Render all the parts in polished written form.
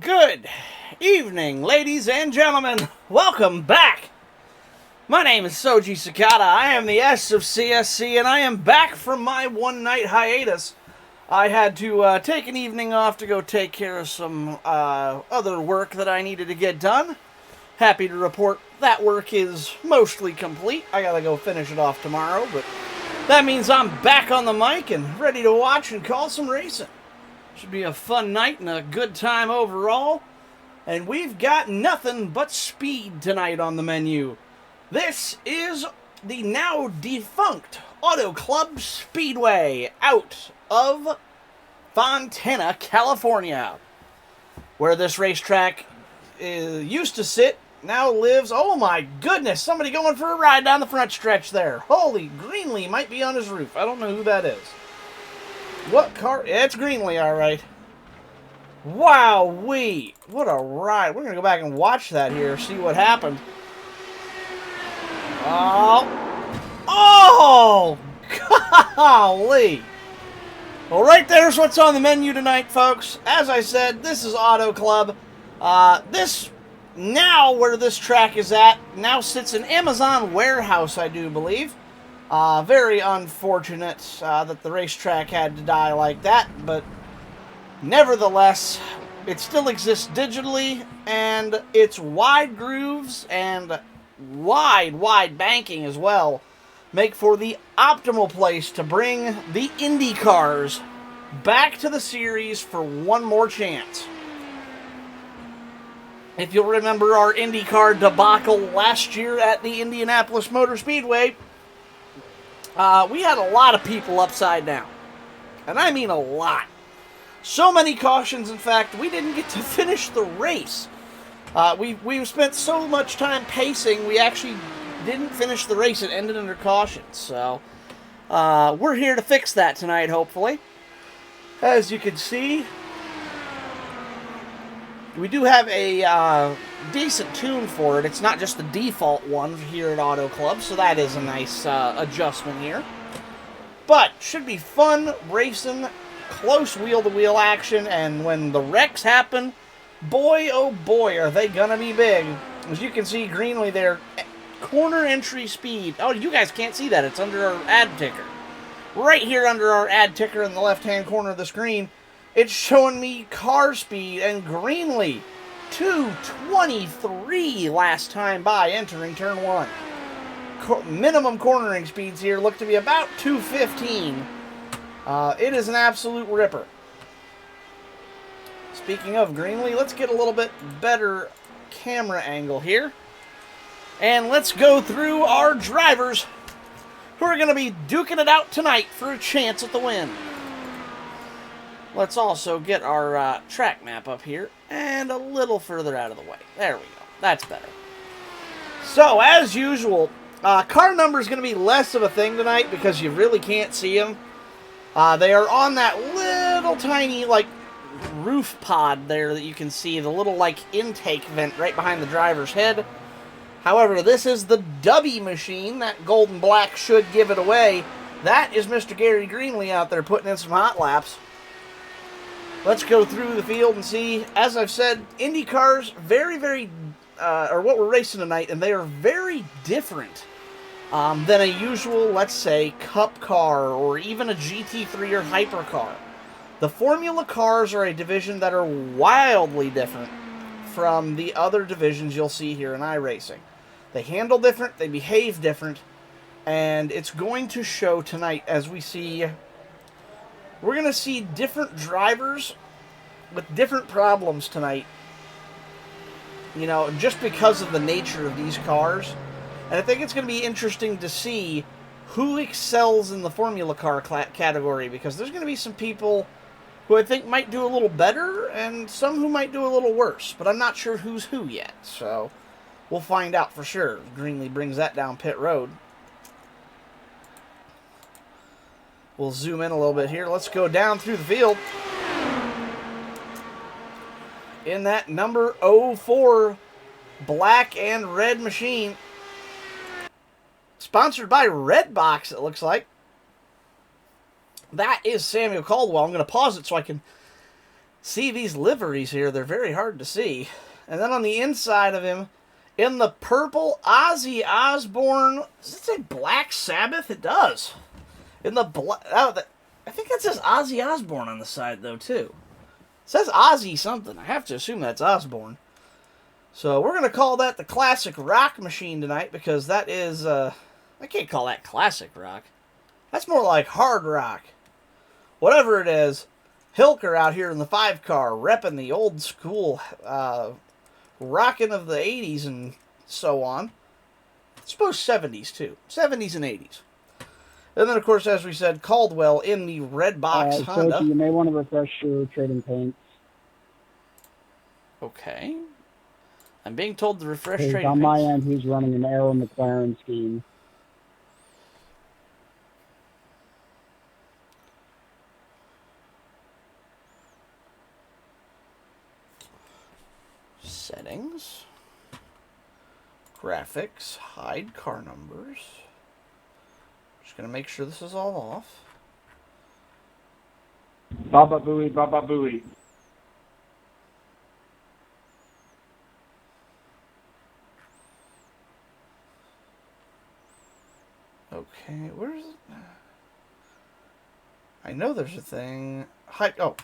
Good evening, ladies and gentlemen. Welcome back. My name is Soji Sakata. I am the S of CSC, and I am back from my one-night hiatus. I had to take an evening off to go take care of some other work that I needed to get done. Happy to report that work is mostly complete. I gotta go finish it off tomorrow, but that means I'm back on the mic and ready to watch and call some racing. Should be a fun night and a good time overall. And we've got nothing but speed tonight on the menu. This is the now defunct Auto Club Speedway out of Fontana, California, where this racetrack used to sit, now lives. Oh my goodness, somebody going for a ride down the front stretch there. Holy, Greenlee might be on his roof. I don't know who that is. What car? It's Greenlee, alright. Wow-wee. What a ride. We're going to go back and watch that here, see what happened. Oh! Golly! Well, right there's what's on the menu tonight, folks. As I said, this is Auto Club. This, now where this track is at, now sits an Amazon warehouse, I do believe. Very unfortunate that the racetrack had to die like that, but nevertheless, it still exists digitally, and its wide grooves and wide banking as well make for the optimal place to bring the Indy cars back to the series for one more chance. If you'll remember our IndyCar debacle last year at the Indianapolis Motor Speedway, we had a lot of people upside down. And I mean a lot. So many cautions, in fact, we didn't get to finish the race. We spent so much time pacing, we actually didn't finish the race. It ended under cautions. So, we're here to fix that tonight, hopefully. As you can see, we do have a decent tune for it. It's not just the default one here at Auto Club, so that is a nice adjustment here. But, should be fun racing, close wheel-to-wheel action, and when the wrecks happen, boy oh boy are they gonna be big. As you can see, Greenlee there, corner entry speed. Oh, you guys can't see that. It's under our ad ticker. Right here under our ad ticker in the left-hand corner of the screen, it's showing me car speed, and Greenlee, 223 last time by entering turn 1. Minimum cornering speeds here look to be about 215. It is an absolute ripper. Speaking of Greenlee, let's get a little bit better camera angle here. And let's go through our drivers who are going to be duking it out tonight for a chance at the win. Let's also get our track map up here and a little further out of the way. There we go. That's better. So, as usual, car number is going to be less of a thing tonight because you really can't see them. They are on that little tiny, like, roof pod there that you can see, the little, like, intake vent right behind the driver's head. However, this is the Dubby machine. That gold and black should give it away. That is Mr. Gary Greenlee out there putting in some hot laps. Let's go through the field and see. As I've said, Indy cars, or what we're racing tonight, and they are very different than a usual, let's say, Cup car or even a GT3 or hypercar. The Formula cars are a division that are wildly different from the other divisions you'll see here in iRacing. They handle different, they behave different, and it's going to show tonight as we see. We're going to see different drivers with different problems tonight, you know, just because of the nature of these cars. And I think it's going to be interesting to see who excels in the Formula car category, because there's going to be some people who I think might do a little better, and some who might do a little worse. But I'm not sure who's who yet, so we'll find out for sure. Greenlee brings that down pit road. We'll zoom in a little bit here. Let's go down through the field. In that number 04 black and red machine. Sponsored by Redbox, it looks like. That is Samuel Caldwell. I'm going to pause it so I can see these liveries here. They're very hard to see. And then on the inside of him, in the purple Ozzy Osbourne, does it say Black Sabbath? It does. In the I think that says Ozzy Osbourne on the side, though, too. It says Ozzy something. I have to assume that's Osbourne. So we're going to call that the Classic Rock Machine tonight, because that is, I can't call that Classic Rock. That's more like Hard Rock. Whatever it is, Hilker out here in the 5-car, repping the old school, rocking of the 80s and so on. I suppose 70s, too. 70s and 80s. And then, of course, as we said, Caldwell in the red box Honda. So you may want to refresh your trading paints. Okay. I'm being told to refresh trading paints. On my end, he's running an Arrow McLaren scheme. Settings. Graphics. Hide car numbers. Just going to make sure this is all off. Baba Booey, Baba Booey. Okay, where's it? I know there's a thing. Hide. Oh.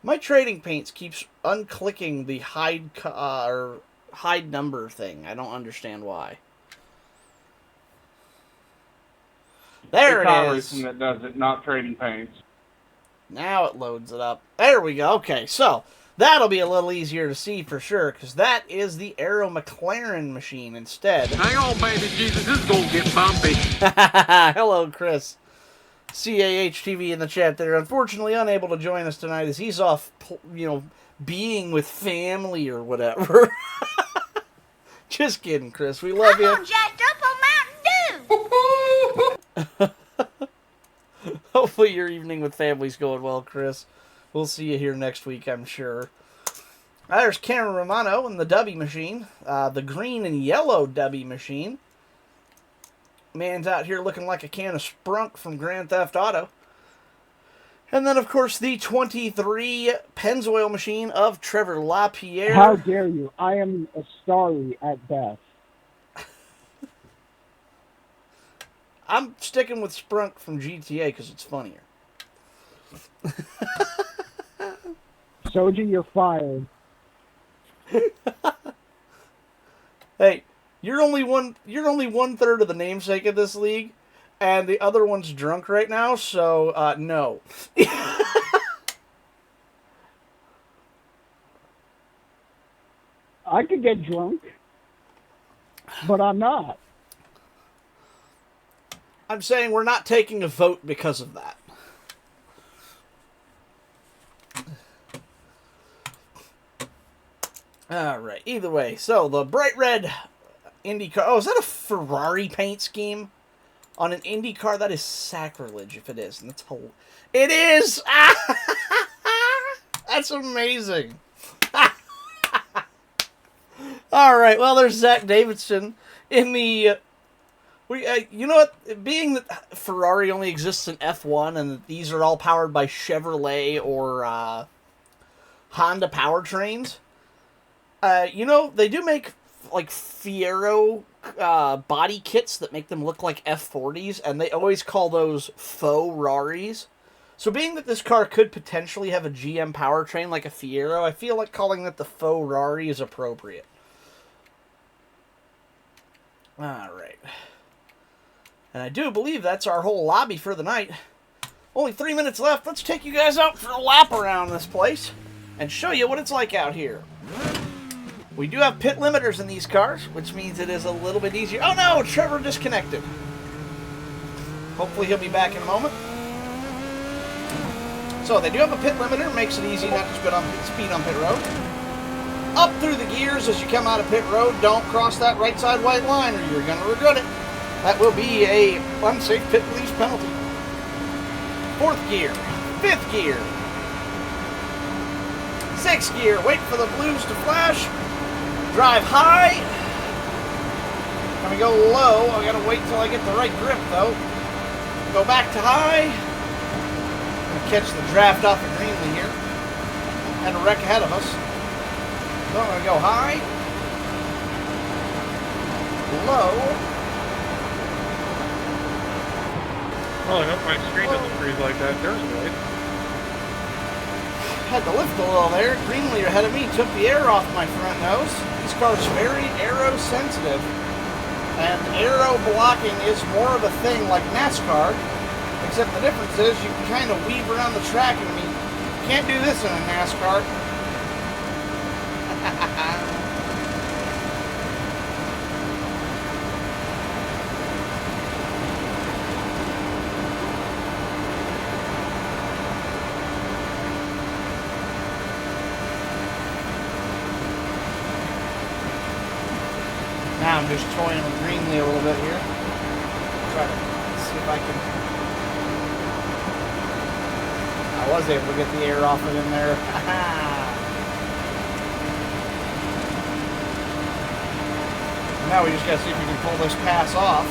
My trading paints keeps unclicking the hide number thing. I don't understand why. There it is. That does it, not trading paints. Now it loads it up. There we go. Okay, so that'll be a little easier to see for sure, because that is the Arrow McLaren machine instead. Hang on, baby Jesus, this is going to get bumpy. Hello, Chris. CAH-TV in the chat there. Unfortunately unable to join us tonight as he's off, being with family or whatever. Just kidding, Chris. We love you. I'm jacked up on Mountain Dew. Hopefully your evening with family's going well, Chris. We'll see you here next week, I'm sure. There's Cameron Romano in the Dubby machine. The green and yellow Dubby machine. Man's out here looking like a can of Sprunk from Grand Theft Auto. And then, of course, the 23 Pennzoil machine of Trevor LaPierre. How dare you? I am a starry at best. I'm sticking with Sprunk from GTA because it's funnier. Soji, you're fired. Hey, you're only one third of the namesake of this league, and the other one's drunk right now, so no. I could get drunk, but I'm not. I'm saying we're not taking a vote because of that. Alright, either way. So, the bright red IndyCar. Oh, is that a Ferrari paint scheme? On an IndyCar? That is sacrilege if it is. And it's it is! That's amazing. Alright, well, there's Zach Davidson in the... you know what? Being that Ferrari only exists in F1 and that these are all powered by Chevrolet or Honda powertrains, they do make like Fiero body kits that make them look like F40s, and they always call those faux Raris. So being that this car could potentially have a GM powertrain like a Fiero, I feel like calling it the faux Rari is appropriate. Alright. And I do believe that's our whole lobby for the night. Only 3 minutes left. Let's take you guys out for a lap around this place and show you what it's like out here. We do have pit limiters in these cars, which means it is a little bit easier. Oh no, Trevor disconnected. Hopefully he'll be back in a moment. So they do have a pit limiter, makes it easy not to speed on pit road. Up through the gears as you come out of pit road. Don't cross that right side white line or you're going to regret it. That will be a unsafe pit release penalty. 4th gear, 5th gear, 6th gear. Wait for the blues to flash. Drive high. Gonna go low. I gotta wait till I get the right grip though. Go back to high. Gonna catch the draft off of Greenlee here. And a wreck ahead of us. So I'm gonna go high. Low. Oh, I hope my screen doesn't freeze like that. There's right. Had to lift a little there. Greenlee ahead of me took the air off my front nose. This car's very aero sensitive. And aero blocking is more of a thing like NASCAR. Except the difference is you can kind of weave around the track, and you can't do this in a NASCAR. Now I'm just toying with Greenlee a little bit here. Try to see if I can. I was able to get the air off of him there. Now we just gotta see if we can pull this pass off.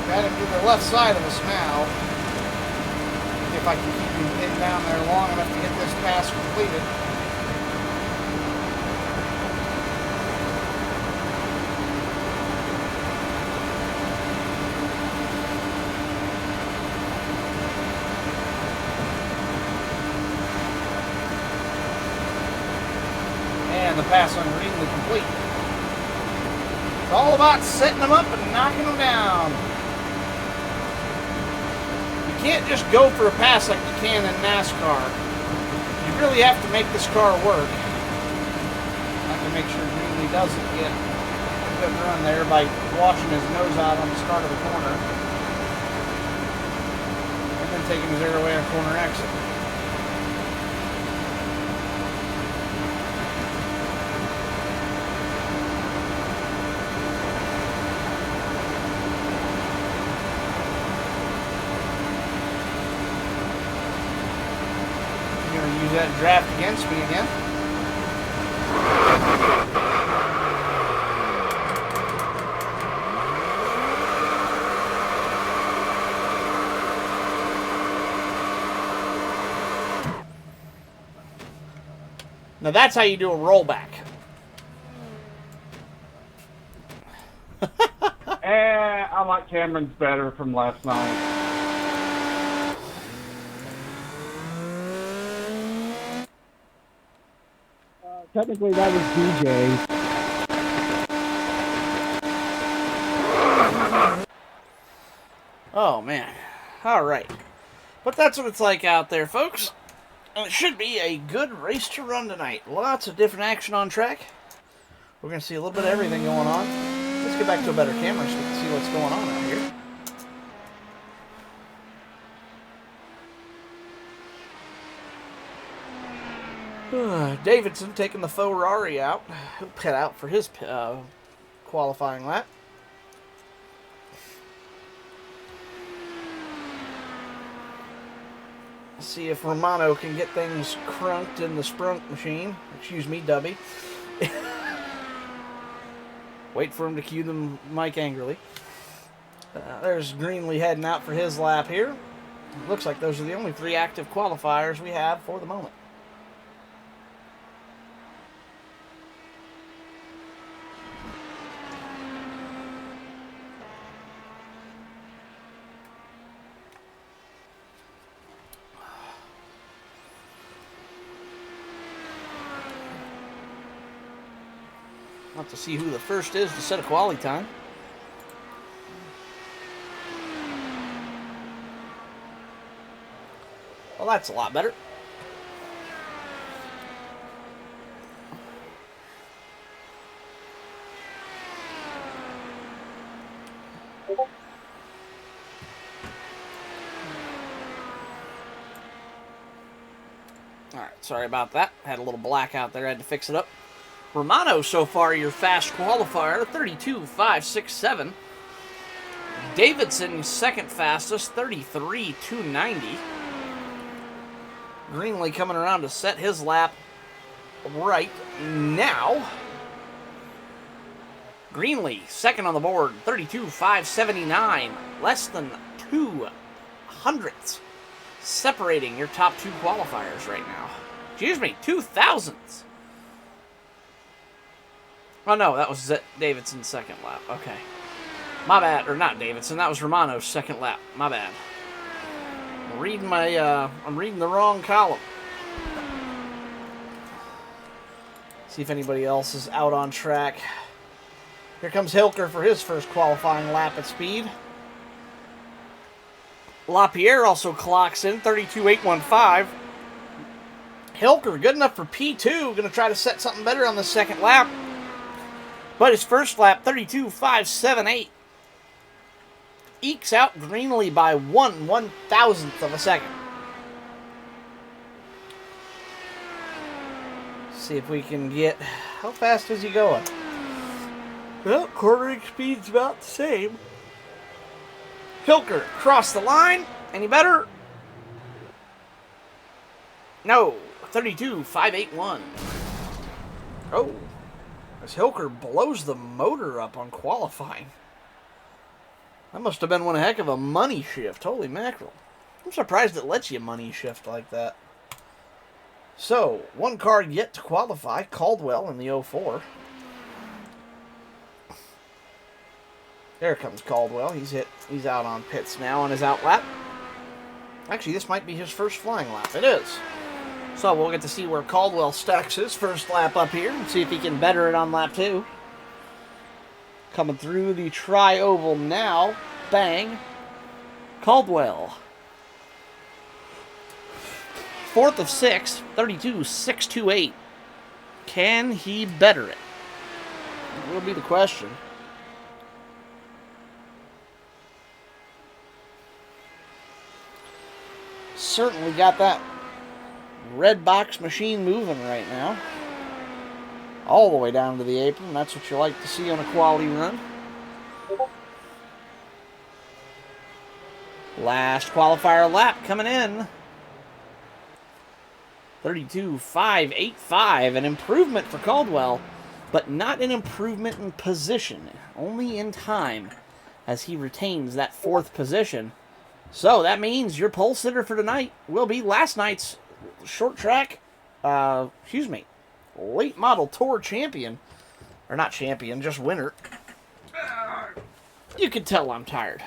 Got him to the left side of us now. See if I can keep him pinned down there long enough to get this pass completed. And the pass on Greenlee complete. It's all about setting them up and knocking them down. You can't just go for a pass like you can in NASCAR. You really have to make this car work. I have to make sure Greenlee doesn't get a good run there by washing his nose out on the start of the corner. And then taking his air away on corner exit. Use that draft against me again. Now that's how you do a rollback. I like Cameron's better from last night. Technically, that was DJ. Oh, man. All right. But that's what it's like out there, folks. And it should be a good race to run tonight. Lots of different action on track. We're going to see a little bit of everything going on. Let's get back to a better camera so we can see what's going on out here. Davidson taking the Ferrari out. He'll pit out for his qualifying lap. See if Romano can get things crunked in the sprunk machine. Excuse me, Dubby. Wait for him to cue the mic angrily. There's Greenlee heading out for his lap here. Looks like those are the only 3 active qualifiers we have for the moment. We'll have to see who the first is to set a quality time. Well, that's a lot better. Alright, sorry about that. Had a little blackout there, had to fix it up. Romano, so far, your fast qualifier, 32.567. Davidson, second fastest, 33.290. Greenlee coming around to set his lap right now. Greenlee, second on the board, 32.579. Less than 2 hundredths separating your top two qualifiers right now. Excuse me, 2 thousandths. Oh no, that was Davidson's second lap. Okay. My bad. Or not Davidson, that was Romano's second lap. My bad. I'm reading the wrong column. See if anybody else is out on track. Here comes Hilker for his first qualifying lap at speed. LaPierre also clocks in, 32.815. Hilker, good enough for P2. Going to try to set something better on the second lap. But his first lap, 32.578. Ekes out Greenlee by 1/1000th of a second. See if we can get... How fast is he going? Well, quartering speed's about the same. Hilker crossed the line. Any better? No. 32.581. Oh. As Hilker blows the motor up on qualifying. That must have been one heck of a money shift. Holy mackerel. I'm surprised it lets you money shift like that. So, one car yet to qualify. Caldwell in the 04. There comes Caldwell. He's out on pits now on his out lap. Actually, this might be his first flying lap. It is. So we'll get to see where Caldwell stacks his first lap up here and see if he can better it on lap 2. Coming through the tri-oval now. Bang. Caldwell. Fourth of 6. 32.628. Can he better it? That will be the question. Certainly got that red box machine moving right now. All the way down to the apron. That's what you like to see on a quality run. Last qualifier lap coming in. 32.585. An improvement for Caldwell, but not an improvement in position. Only in time as he retains that fourth position. So that means your pole sitter for tonight will be last night's short track, late model tour champion. Or not champion, just winner. You can tell I'm tired.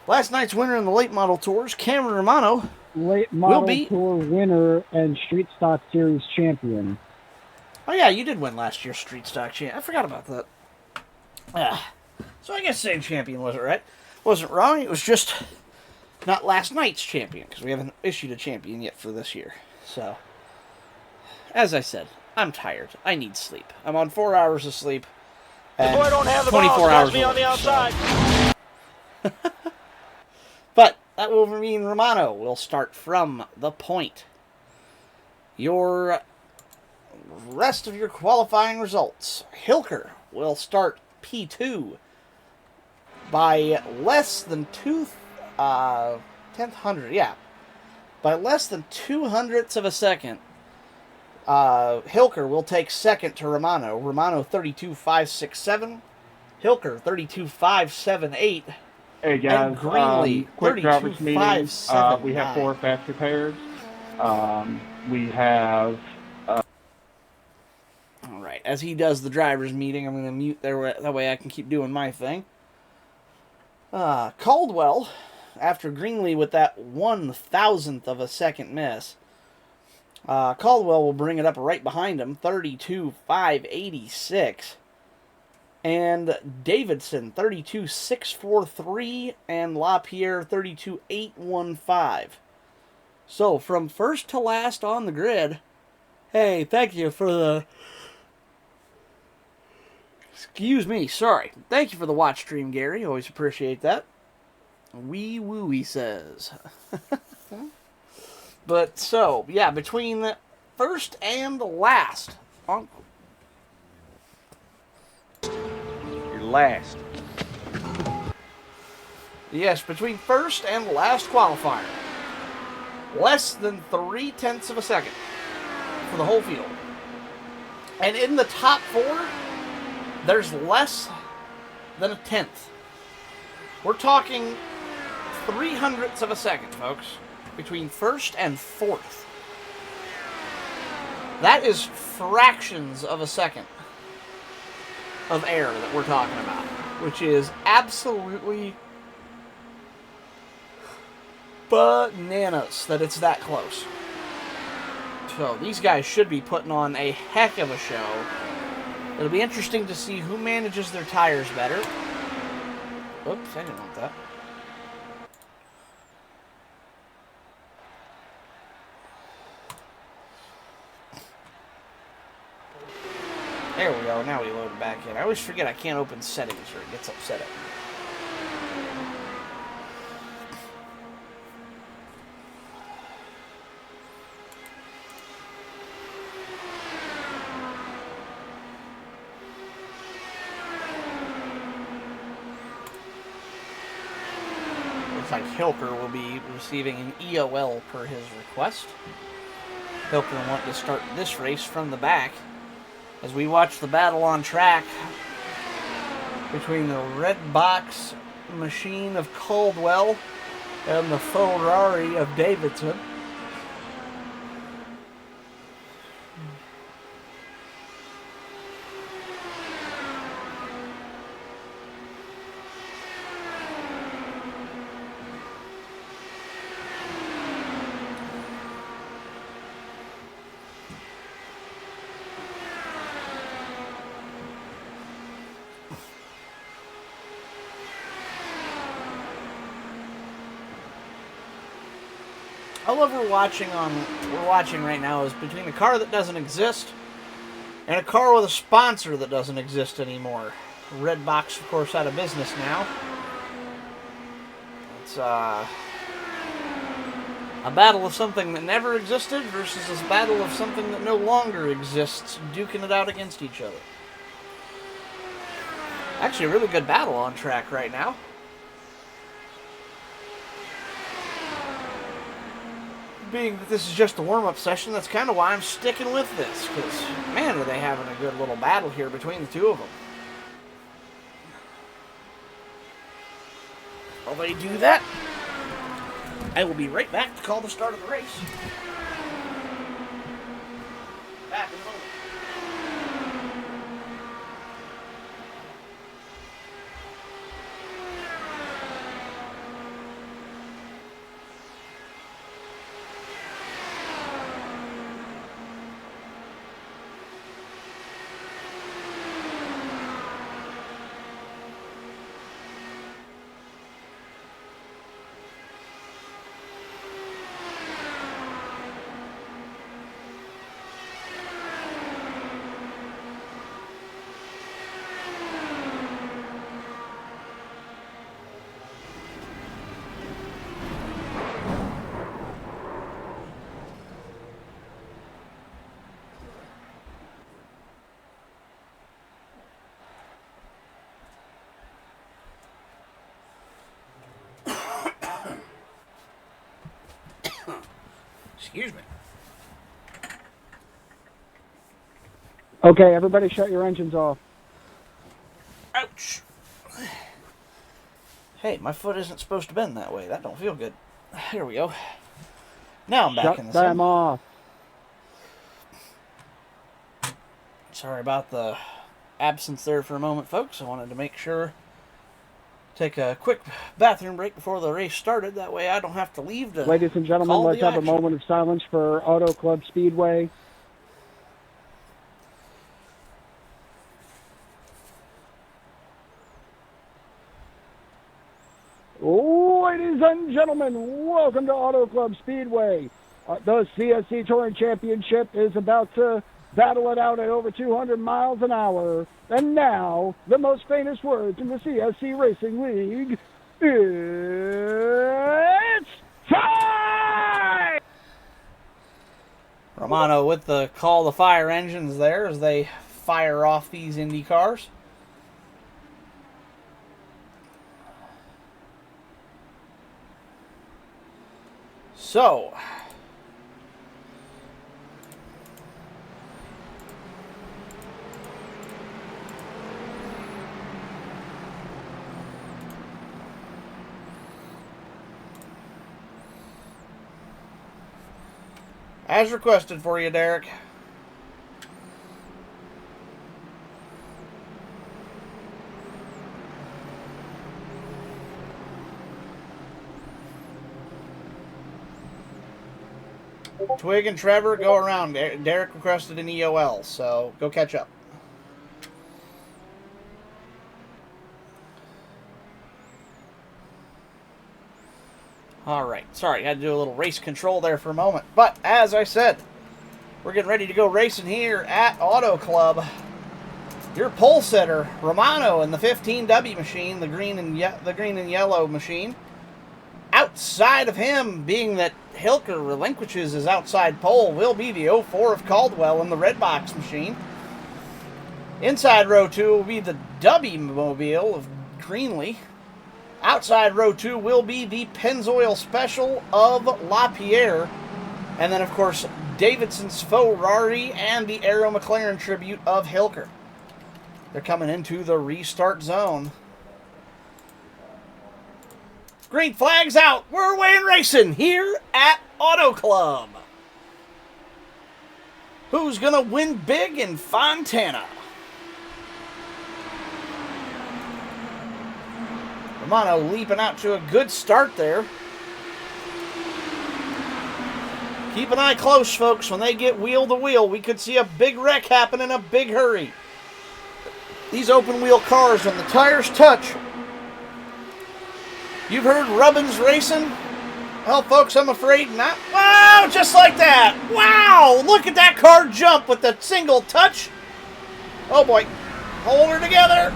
Last night's winner in the late model tours, Cameron Romano, Late model tour winner and Street Stock Series champion. Oh yeah, you did win last year's Street Stock champion. I forgot about that. So I guess saying champion wasn't right. Wasn't wrong, it was just... not last night's champion, because we haven't issued a champion yet for this year. So, as I said, I'm tired. I need sleep. I'm on 4 hours of sleep. And the boy don't have the 24 hours me on the outside. So. But that will mean Romano will start from the point. Your rest of your qualifying results. Hilker will start P2 by less than 0.100, yeah. By less than 0.02 of a second, Hilker will take second to Romano. Romano 32.567. Hilker 32.578. Hey guys, and Greenlee quick drivers meeting. 32.579. We have 4 fast repairs. We have. All right, as he does the drivers meeting, I'm going to mute there that way I can keep doing my thing. Caldwell, after Greenlee with that 1/1000th of a second miss, Caldwell will bring it up right behind him, 32.586. And Davidson, 32.643. And LaPierre, 32.815. So, from first to last on the grid, hey, thank you for the... Excuse me, sorry. Thank you for the watch stream, Gary. Always appreciate that. Wee woo, he says. But so, yeah, between first and last. You're last. Yes, between first and last qualifier. Less than 0.3 of a second for the whole field. And in the top 4, there's less than a tenth. We're talking 0.03 of a second, folks, between first and fourth. That is fractions of a second of air that we're talking about, which is absolutely bananas that it's that close. So these guys should be putting on a heck of a show. It'll be interesting to see who manages their tires better. Oops, I didn't want that. There we go, now we load it back in. I always forget I can't open settings or it gets upset at me. Looks like Hilker will be receiving an EOL per his request. Hilker wanted to start this race from the back as we watch the battle on track between the red box machine of Caldwell and the Ferrari of Davidson. I love we're watching right now is between a car that doesn't exist and a car with a sponsor that doesn't exist anymore. Red Box, of course, out of business now. It's a battle of something that never existed versus this battle of something that no longer exists, duking it out against each other. Actually, a really good battle on track right now. Being that this is just a warm-up session, that's kind of why I'm sticking with this, because, man, are they having a good little battle here between the two of them. While they do that, I will be right back to call the start of the race. Back in a moment. Excuse me. Okay, everybody shut your engines off. Ouch. Hey, my foot isn't supposed to bend that way. That don't feel good. Here we go. Now I'm back in the Shut them off. Sorry about the absence there for a moment, folks. I wanted to make sure, take a quick bathroom break before the race started. That way I don't have to leave to Ladies and gentlemen, call let's the have a action. moment of silence for Auto Club Speedway. Ladies and gentlemen, welcome to Auto Club Speedway. The CSC Touring Championship is about to battle it out at over 200 miles an hour. And now, the most famous words in the CSC Racing League, it's time! Romano with the call to fire engines there as they fire off these Indy cars. So, as requested for you, Derek. Twig and Trevor, go around. Derek requested an EOL, so go catch up. Alright, sorry, had to do a little race control there for a moment. But, as I said, we're getting ready to go racing here at Auto Club. Your pole setter, Romano, in the 15W machine, the green and yellow machine. Outside of him, being that Hilker relinquishes his outside pole, will be the 04 of Caldwell in the red box machine. Inside row 2 will be the W mobile of Greenlee. Outside row 2 will be the Pennzoil Special of LaPierre. And then, of course, Davidson's Ferrari and the Aero McLaren Tribute of Hilker. They're coming into the restart zone. Green flag's out. We're away and racing here at Auto Club. Who's going to win big in Fontana? Romano leaping out to a good start there. Keep an eye close, folks. When they get wheel to wheel, we could see a big wreck happen in a big hurry. These open wheel cars, when the tires touch, you've heard rubbins racing? Well, folks, I'm afraid not. Wow, just like that. Wow, look at that car jump with the single touch. Oh, boy. Hold her together.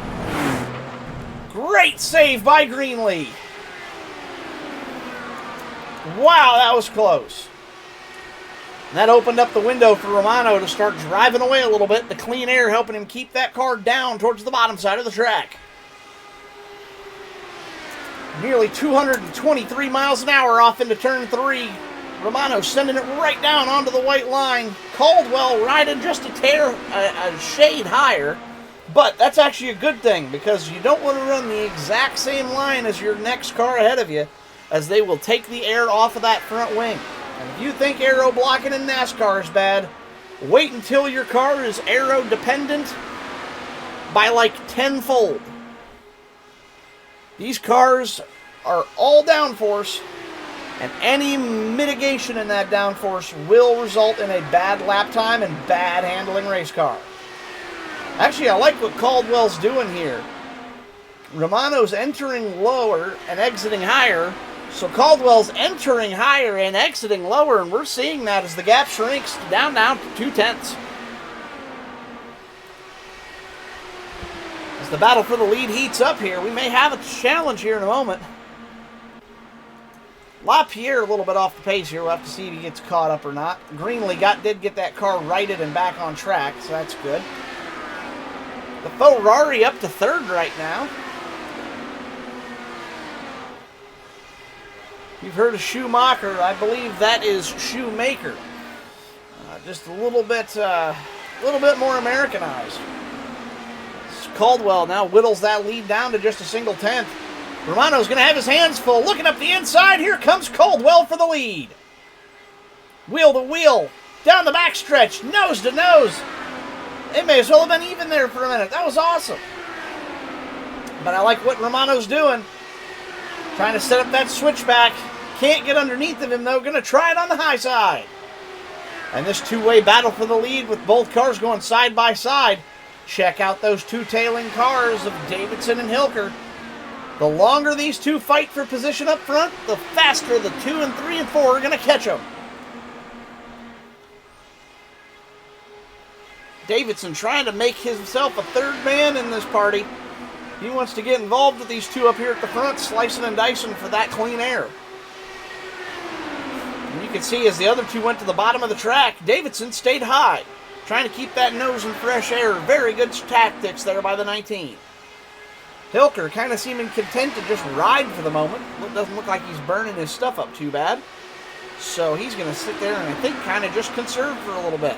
Great save by Greenlee. Wow, that was close. And that opened up the window for Romano to start driving away a little bit. The clean air helping him keep that car down towards the bottom side of the track. Nearly 223 miles an hour off into turn 3. Romano sending it right down onto the white line. Caldwell riding just a shade higher. But that's actually a good thing, because you don't want to run the exact same line as your next car ahead of you, as they will take the air off of that front wing. And if you think aero blocking in NASCAR is bad, wait until your car is aero dependent by like tenfold. These cars are all downforce, and any mitigation in that downforce will result in a bad lap time and bad handling race car. Actually, I like what Caldwell's doing here. Romano's entering lower and exiting higher, so Caldwell's entering higher and exiting lower, and we're seeing that as the gap shrinks down now to 2/10. As the battle for the lead heats up here, we may have a challenge here in a moment. LaPierre a little bit off the pace here. We'll have to see if he gets caught up or not. Greenlee did get that car righted and back on track, so that's good. The Ferrari up to third right now. You've heard of Schumacher. I believe that is Shoemaker. Just a little bit more Americanized. Caldwell now whittles that lead down to just a single tenth. Romano's going to have his hands full. Looking up the inside. Here comes Caldwell for the lead. Wheel to wheel. Down the backstretch. Nose to nose. It may as well have been even there for a minute. That was awesome. But I like what Romano's doing. Trying to set up that switchback. Can't get underneath of him, though. Going to try it on the high side. And this two-way battle for the lead with both cars going side by side. Check out those two tailing cars of Davidson and Hilker. The longer these two fight for position up front, the faster the 2 and 3 and 4 are going to catch them. Davidson trying to make himself a third man in this party. He wants to get involved with these two up here at the front, slicing and dicing for that clean air. And you can see as the other two went to the bottom of the track, Davidson stayed high, trying to keep that nose in fresh air. Very good tactics there by the 19. Hilker kind of seeming content to just ride for the moment. It doesn't look like he's burning his stuff up too bad. So he's going to sit there and I think kind of just conserve for a little bit.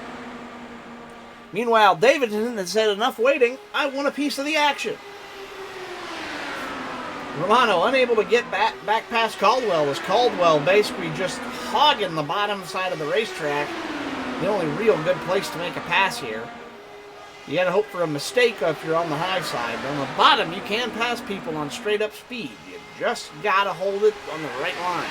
Meanwhile, Davidson has said enough waiting. I want a piece of the action. Romano unable to get back past Caldwell as Caldwell basically just hogging the bottom side of the racetrack. The only real good place to make a pass here. You gotta hope for a mistake if you're on the high side. But on the bottom, you can pass people on straight up speed. You just gotta hold it on the right line.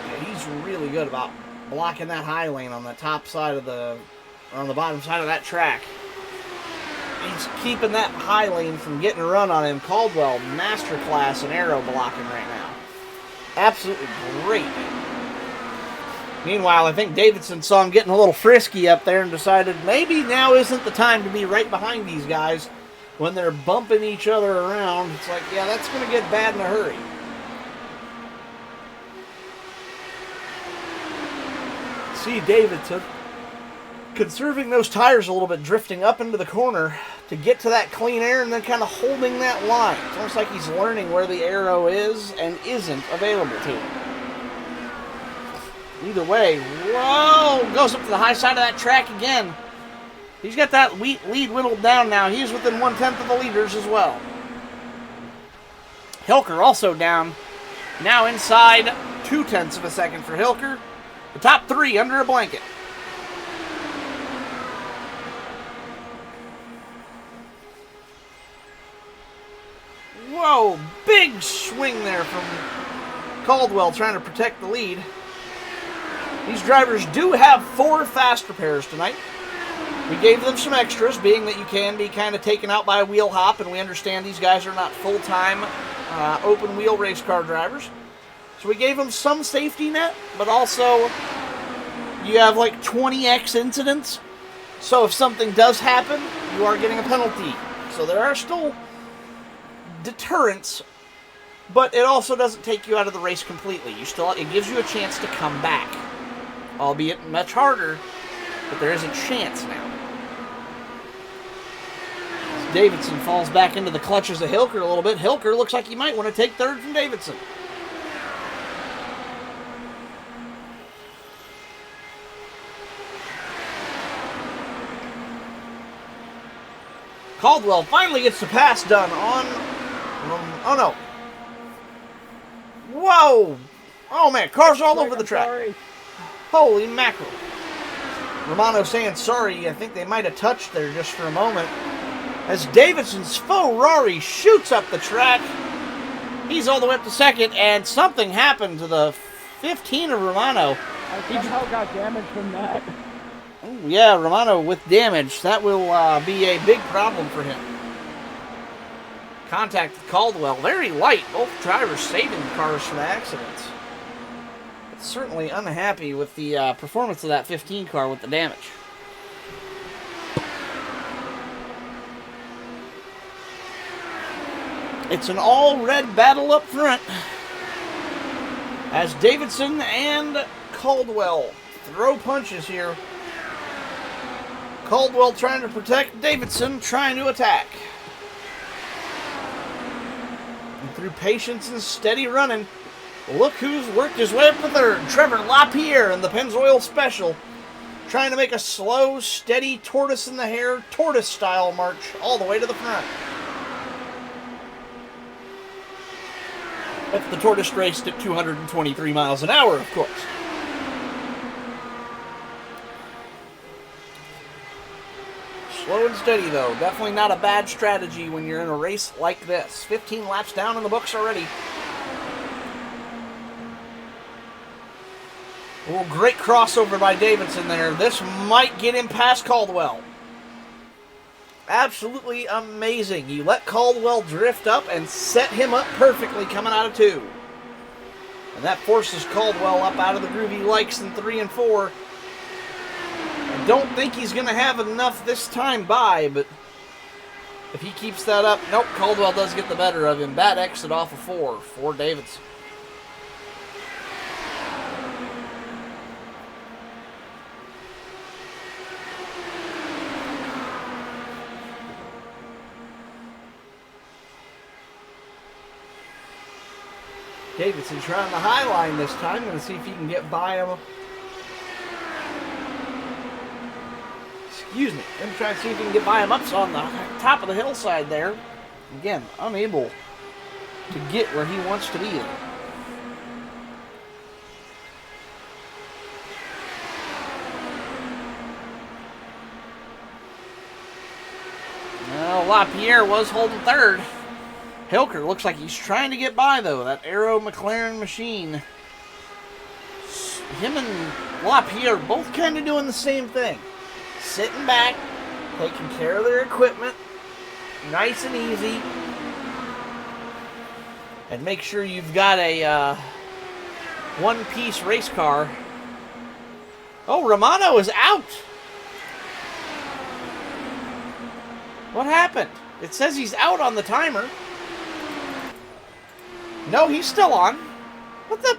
Yeah, he's really good about blocking that high lane on the top side of the, or on the bottom side of that track. He's keeping that high lane from getting a run on him. Caldwell, masterclass in aero blocking right now. Absolutely great. Meanwhile, I think Davidson saw him getting a little frisky up there and decided maybe now isn't the time to be right behind these guys when they're bumping each other around. It's like, yeah, that's going to get bad in a hurry. See Davidson conserving those tires a little bit, drifting up into the corner to get to that clean air and then kind of holding that line. It's almost like he's learning where the aero is and isn't available to him. Either way, whoa, goes up to the high side of that track again. He's got that lead whittled down now. He's within 1/10 of the leaders as well. Hilker also down. Now inside 0.2 of a second for Hilker. The top three under a blanket. Whoa, big swing there from Caldwell trying to protect the lead. These drivers do have 4 fast repairs tonight. We gave them some extras, being that you can be kind of taken out by a wheel hop, and we understand these guys are not full-time open wheel race car drivers. So we gave them some safety net, but also you have like 20x incidents. So if something does happen, you are getting a penalty. So there are still deterrents, but it also doesn't take you out of the race completely. It gives you a chance to come back. Albeit much harder, but there is a chance now. Davidson falls back into the clutches of Hilker a little bit. Hilker looks like he might want to take third from Davidson. Caldwell finally gets the pass done on... oh no. Whoa! Oh man, cars all over the track. Sorry. Holy mackerel. Romano saying sorry. I think they might have touched there just for a moment. As Davidson's Ferrari shoots up the track. He's all the way up to second, and something happened to the 15 of Romano. I somehow got damage from that. Oh, yeah, Romano with damage. That will be a big problem for him. Contact with Caldwell. Very light. Both drivers saving cars from accidents. Certainly unhappy with the performance of that 15 car with the damage. It's an all-red battle up front as Davidson and Caldwell throw punches here. Caldwell trying to protect, Davidson trying to attack. And through patience and steady running, look who's worked his way up to third. Trevor LaPierre in the Pennzoil Special. Trying to make a slow, steady, tortoise-in-the-hair, tortoise-style march all the way to the front. If the tortoise raced at 223 miles an hour, of course. Slow and steady, though. Definitely not a bad strategy when you're in a race like this. 15 laps down in the books already. Oh, great crossover by Davidson there. This might get him past Caldwell. Absolutely amazing. You let Caldwell drift up and set him up perfectly coming out of 2. And that forces Caldwell up out of the groove he likes in 3 and 4. I don't think he's going to have enough this time by, but If he keeps that up, nope, Caldwell does get the better of him. Bad exit off of 4 for Davidson. Davidson trying the high line this time. Going to see if he can get by him. Excuse me. Going to try and see if he can get by him up on the top of the hillside there. Again, unable to get where he wants to be there. Well, LaPierre was holding third. Hilker looks like he's trying to get by, though. That Aero McLaren machine. Him and LaPierre both kind of doing the same thing. Sitting back, taking care of their equipment. Nice and easy. And make sure you've got a one-piece race car. Oh, Romano is out. What happened? It says he's out on the timer. No, he's still on. What the?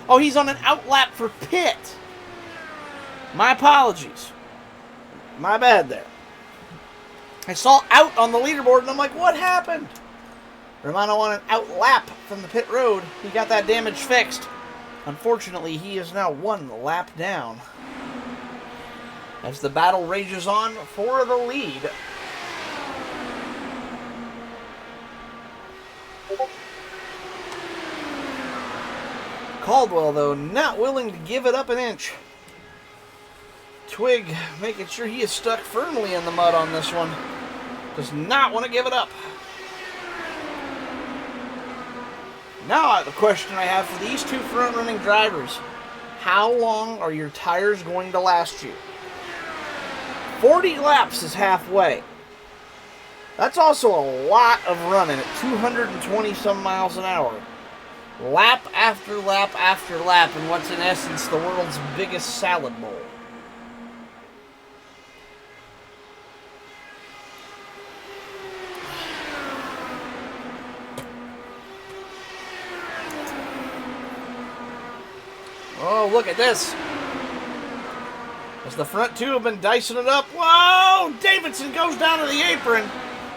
Oh, he's on an out lap for pit. My apologies. My bad there. I saw out on the leaderboard, and I'm like, what happened? Romano on an out lap from the pit road. He got that damage fixed. Unfortunately, he is now 1 lap down. As the battle rages on for the lead. Caldwell, though, not willing to give it up an inch. Twig making sure he is stuck firmly in the mud on this one. Does not want to give it up. Now, the question I have for these two front-running drivers. How long are your tires going to last you? 40 laps is halfway. That's also a lot of running at 220-some miles an hour. Lap after lap after lap in what's in essence the world's biggest salad bowl. Oh, look at this. As the front two have been dicing it up. Whoa! Davidson goes down to the apron.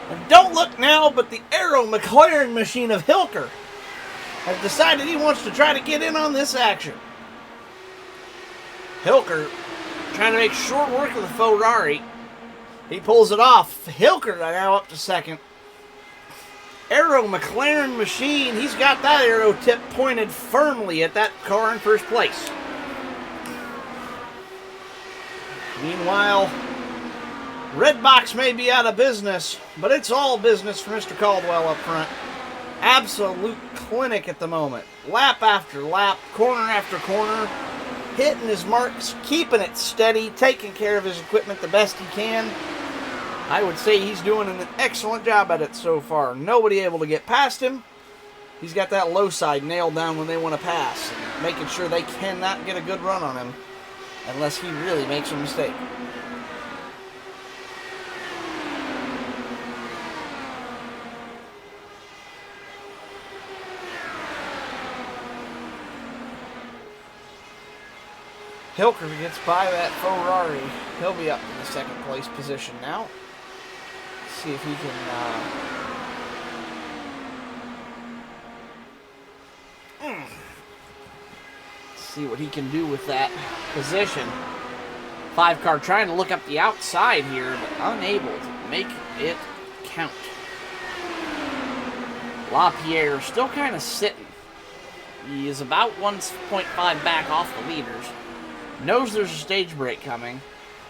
And don't look now, but the Aero McLaren machine of Hilker has decided he wants to try to get in on this action. Hilker trying to make short work of the Ferrari. He pulls it off. Hilker now up to second. Aero McLaren machine, he's got that aero tip pointed firmly at that car in first place. Meanwhile, Red Box may be out of business, but it's all business for Mr. Caldwell up front. Absolute clinic at the moment. Lap after lap, corner after corner, hitting his marks, keeping it steady, taking care of his equipment the best he can. I would say he's doing an excellent job at it so far. Nobody able to get past him. He's got that low side nailed down when they want to pass, and making sure they cannot get a good run on him unless he really makes a mistake. Hilker gets by that Ferrari. He'll be up in the second place position now. See if he can see what he can do with that position. 5 car trying to look up the outside here, but unable to make it count. LaPierre still kind of sitting. He is about 1.5 back off the leaders. Knows there's a stage break coming.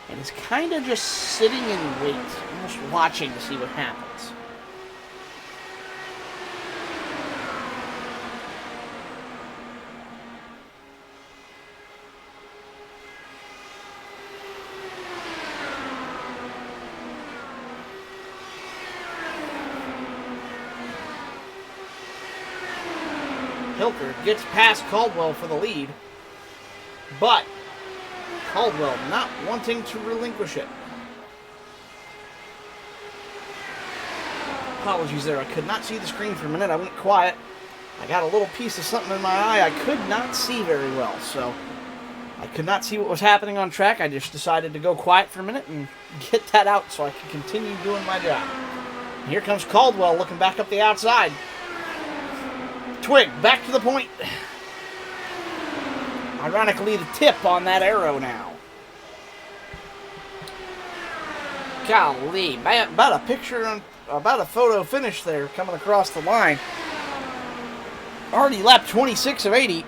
And is kind of just sitting in wait, almost watching to see what happens. Hilker gets past Caldwell for the lead, but Caldwell not wanting to relinquish it. apologies there. I could not see the screen for a minute. I went quiet. I got a little piece of something in my eye. I could not see very well, so I could not see what was happening on track. I just decided to go quiet for a minute and get that out so I could continue doing my job. And here comes Caldwell looking back up the outside. Twig, back to the point. Ironically, the tip on that arrow now. Golly, about a photo finish there coming across the line. Already lap 26 of 80.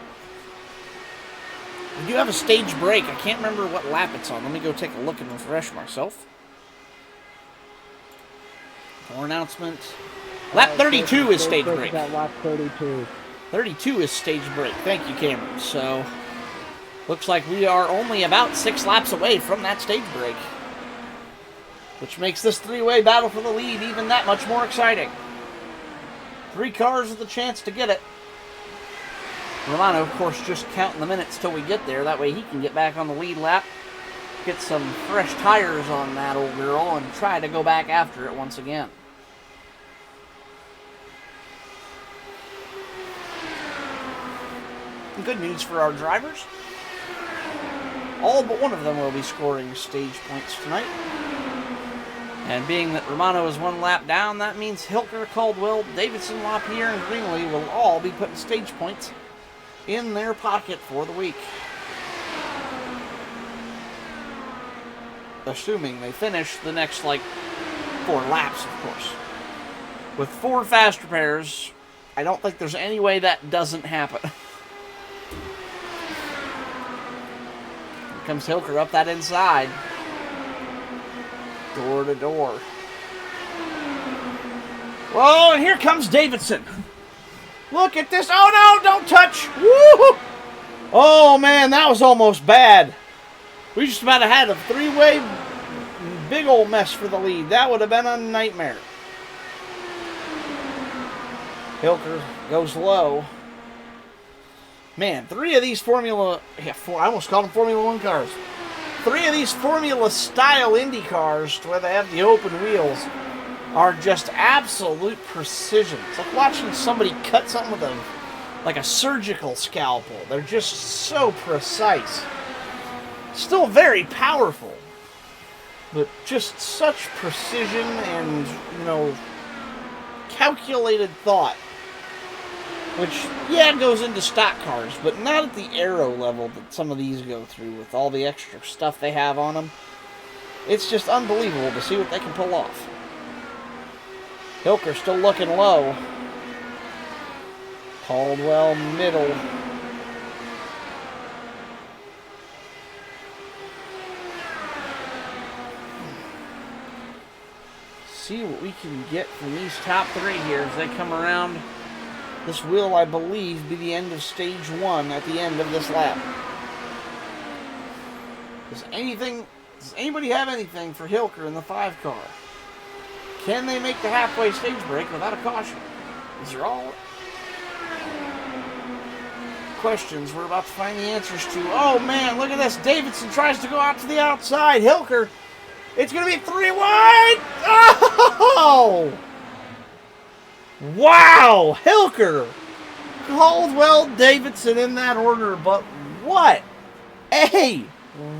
We do have a stage break. I can't remember what lap it's on. Let me go take a look and refresh myself. More announcement. Lap 32 is stage break. Lap 32. 32 is stage break. Thank you, Cameron. So, looks like we are only about 6 laps away from that stage break, which makes this three-way battle for the lead even that much more exciting. 3 cars with a chance to get it. Romano, of course, just counting the minutes till we get there. That way he can get back on the lead lap, get some fresh tires on that old girl, and try to go back after it once again. Good news for our drivers. All but one of them will be scoring stage points tonight. And being that Romano is 1 lap down, that means Hilker, Caldwell, Davidson, LaPierre, and Greenlee will all be putting stage points in their pocket for the week. Assuming they finish the next, 4 laps, of course. With 4 fast repairs, I don't think there's any way that doesn't happen. Here comes Hilker up that inside. Door to door. Whoa, and here comes Davidson. Look at this. Oh, no, don't touch. Woo! Oh, man, that was almost bad. We just about had a 3-way big old mess for the lead. That would have been a nightmare. Hilker goes low. Man, 3 of these I almost called them Formula 1 cars. 3 of these Formula-style Indy cars, where they have the open wheels, are just absolute precision. It's like watching somebody cut something with a surgical scalpel. They're just so precise. Still very powerful, but just such precision and, calculated thought. Which, yeah, goes into stock cars, but not at the aero level that some of these go through with all the extra stuff they have on them. It's just unbelievable to see what they can pull off. Hilker still looking low. Caldwell middle. See what we can get from these top 3 here as they come around. This will, I believe, be the end of stage 1 at the end of this lap. Does anybody have anything for Hilker in the 5 car? Can they make the halfway stage break without a caution? These are all questions we're about to find the answers to. Oh man, look at this. Davidson tries to go out to the outside. Hilker, it's going to be 3 wide. Oh! Wow, Hilker, Caldwell, Davidson in that order, but what a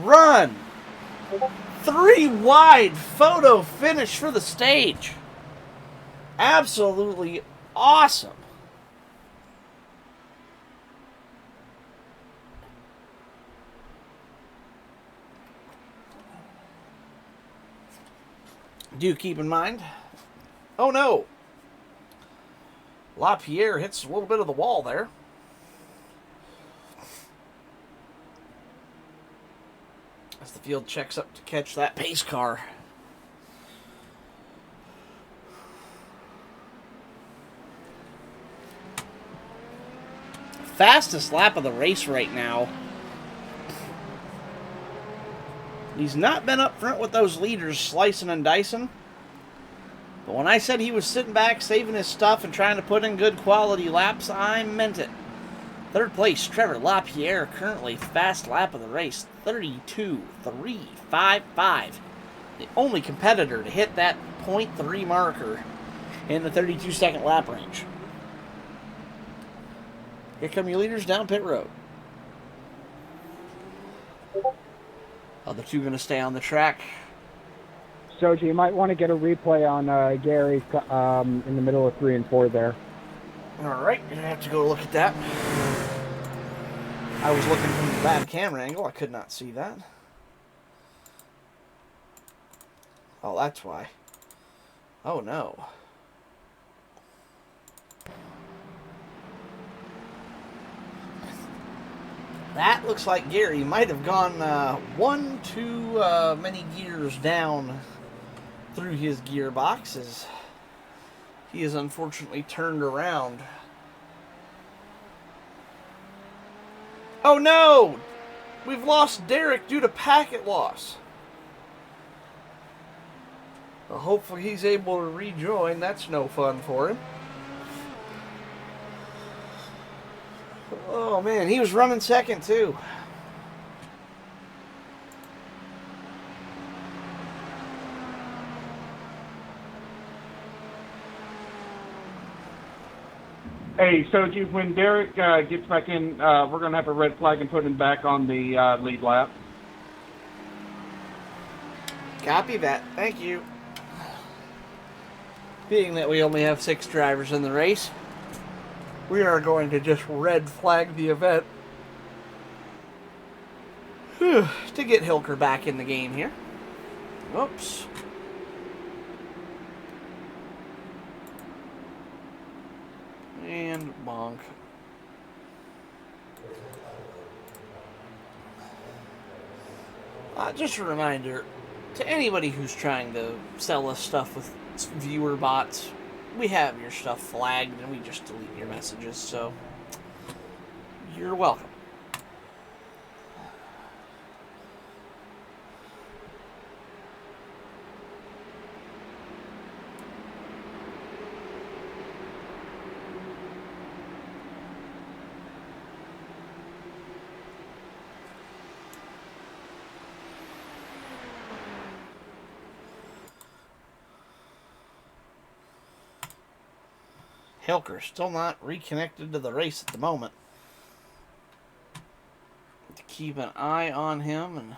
run. 3 wide photo finish for the stage. Absolutely awesome. Do keep in mind, oh no, LaPierre hits a little bit of the wall there. As the field checks up to catch that pace car. Fastest lap of the race right now. He's not been up front with those leaders slicing and dicing. But when I said he was sitting back, saving his stuff, and trying to put in good quality laps, I meant it. 3rd place, Trevor LaPierre, currently fast lap of the race, 32.355. The only competitor to hit that .3 marker in the 32-second lap range. Here come your leaders down pit road. Other two going to stay on the track. Soji, you might want to get a replay on Gary in the middle of 3 and 4 there. All right, going to have to go look at that. I was looking from the bad camera angle. I could not see that. Oh, that's why. Oh, no. That looks like Gary might have gone one too many gears down through his gearboxes. He is unfortunately turned around. Oh no! We've lost Derek due to packet loss. Well, hopefully he's able to rejoin. That's no fun for him. Oh man, he was running second too. Hey, Soji, when Derek gets back in, we're going to have a red flag and put him back on the lead lap. Copy that. Thank you. Being that we only have 6 drivers in the race, we are going to just red flag the event to get Hilker back in the game here. Whoops. And bonk. Just a reminder to anybody who's trying to sell us stuff with viewer bots, we have your stuff flagged and we just delete your messages, so you're welcome. Hilker still not reconnected to the race at the moment. To keep an eye on him, and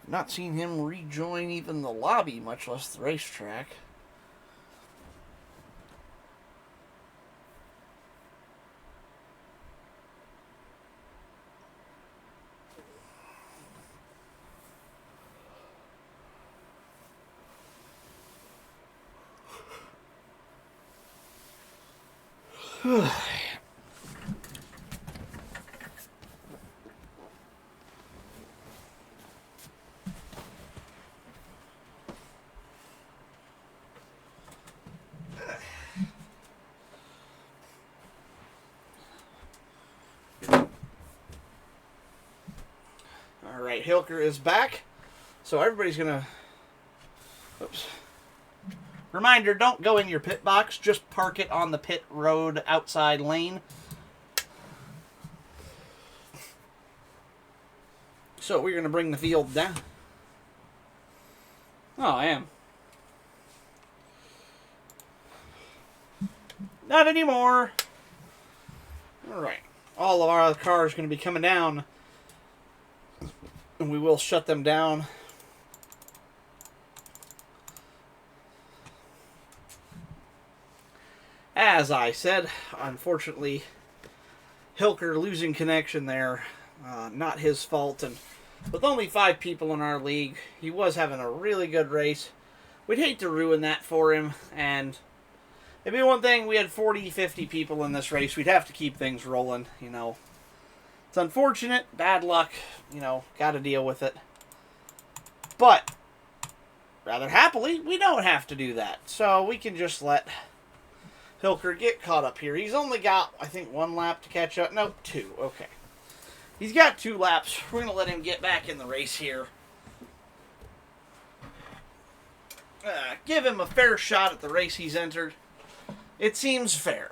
I've not seen him rejoin even the lobby, much less the racetrack. Alright, Hilker is back. So everybody's gonna... Oops. Reminder, don't go in your pit box. Just park it on the pit road outside lane. So we're going to bring the field down. Oh, I am. Not anymore. Alright. All of our other cars are going to be coming down. And we will shut them down. As I said, unfortunately, Hilker losing connection there, not his fault, and with only 5 people in our league, he was having a really good race. We'd hate to ruin that for him, and it'd be one thing, we had 40, 50 people in this race, we'd have to keep things rolling, you know. It's unfortunate, bad luck, you know, gotta deal with it. But, rather happily, we don't have to do that, so we can just let Hilker get caught up here. He's only got, I think, 1 lap to catch up. Nope, 2. Okay. He's got 2 laps. We're going to let him get back in the race here. Give him a fair shot at the race he's entered. It seems fair.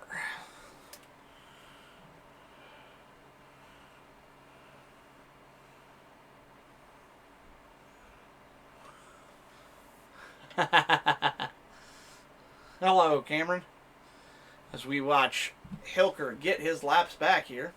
Hello, Cameron. As we watch Hilker get his laps back here.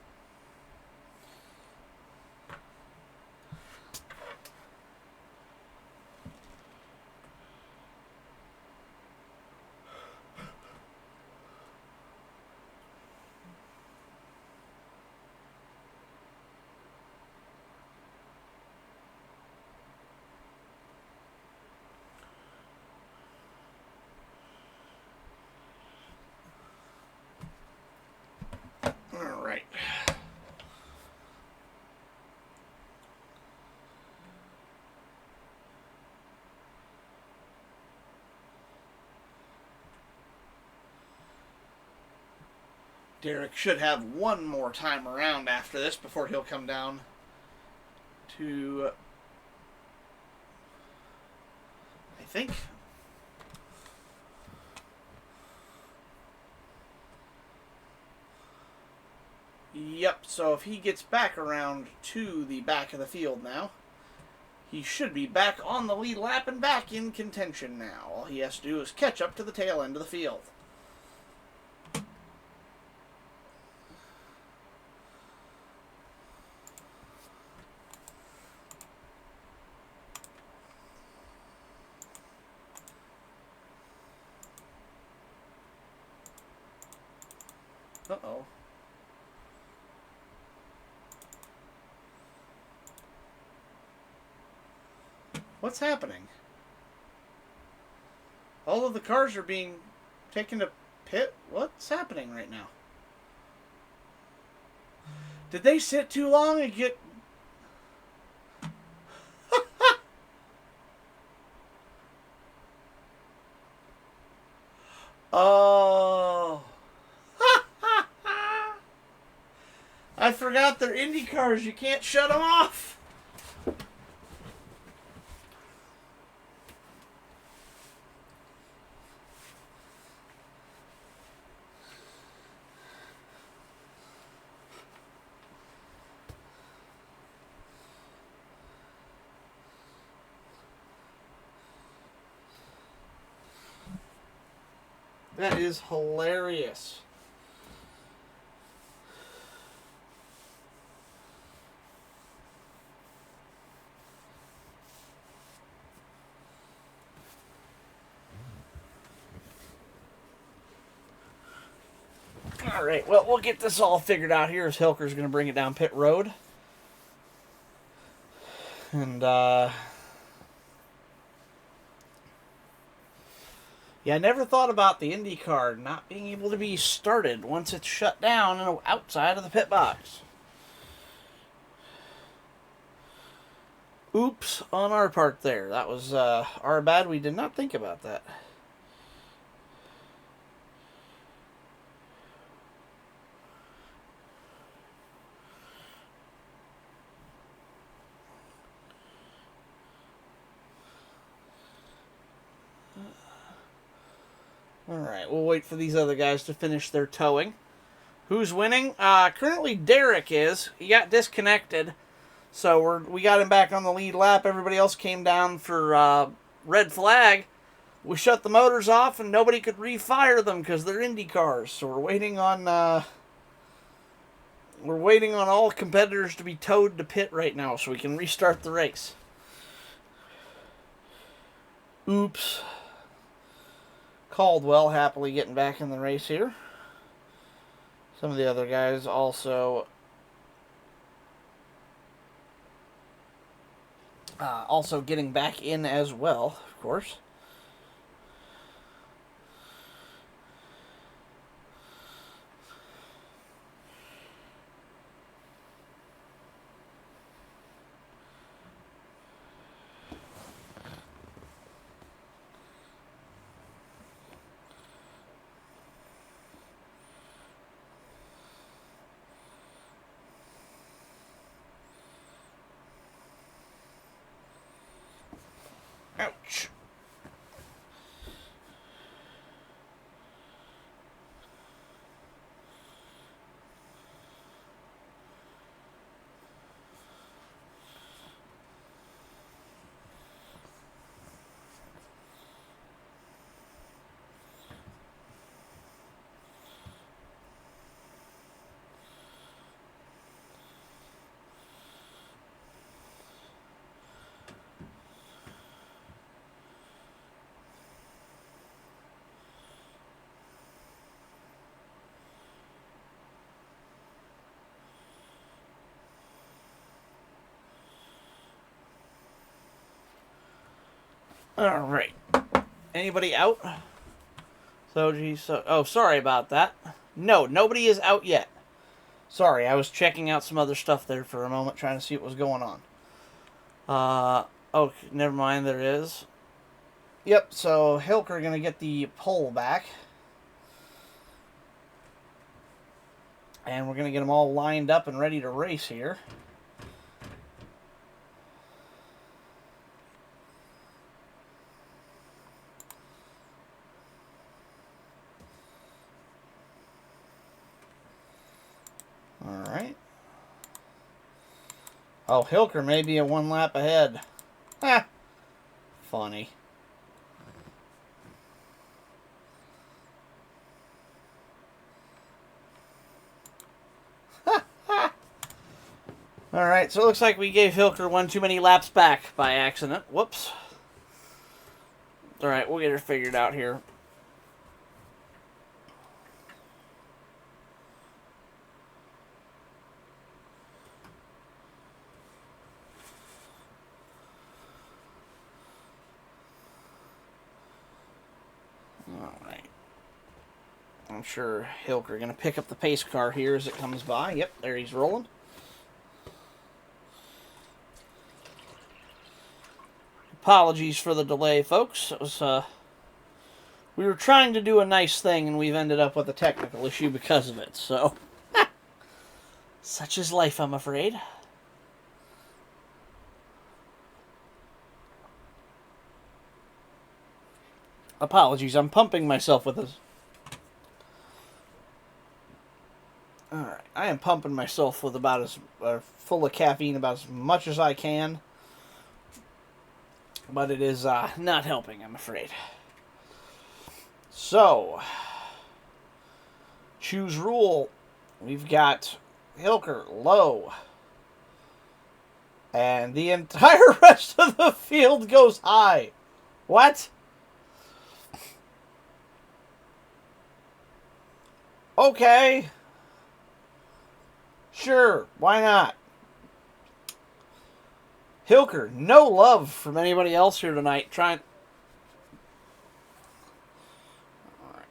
All right. Derek should have one more time around after this before he'll come down to, I think. Yep, so if he gets back around to the back of the field now, he should be back on the lead lap and back in contention now. All he has to do is catch up to the tail end of the field. Uh-oh. What's happening? All of the cars are being taken to pit? What's happening right now? Did they sit too long and get... Oh... I forgot they're Indy cars. You can't shut them off. That is hilarious. All right, well, we'll get this all figured out here as Hilker's going to bring it down pit road. And, yeah, I never thought about the IndyCar not being able to be started once it's shut down and outside of the pit box. Oops on our part there. That was our bad. We did not think about that. Alright, we'll wait for these other guys to finish their towing. Who's winning? Currently Derek is. He got disconnected. So we got him back on the lead lap. Everybody else came down for red flag. We shut the motors off and nobody could refire them because they're Indy cars. So we're waiting on all competitors to be towed to pit right now so we can restart the race. Oops. Caldwell happily getting back in the race here. Some of the other guys also getting back in as well, of course. Ouch. All right. Anybody out? Oh, sorry about that. No, nobody is out yet. Sorry, I was checking out some other stuff there for a moment, trying to see what was going on. Oh, never mind, there is. Yep, so Hilker going to get the pole back. And we're going to get them all lined up and ready to race here. Alright. Oh, Hilker may be a 1 lap ahead. Ha! Funny. Alright, so it looks like we gave Hilker 1 too many laps back by accident. Whoops. Alright, we'll get her figured out here. Alright. I'm sure Hilker going to pick up the pace car here as it comes by. Yep, there he's rolling. Apologies for the delay, folks. It was, we were trying to do a nice thing, and we've ended up with a technical issue because of it, so... Such is life, I'm afraid. Apologies, I'm pumping myself with this. Alright, I am pumping myself with about as... full of caffeine about as much as I can. But it is not helping, I'm afraid. So, choose rule. We've got Hilker low. And the entire rest of the field goes high. What? Okay. Sure, why not? Hilker, no love from anybody else here tonight. Trying. Alright.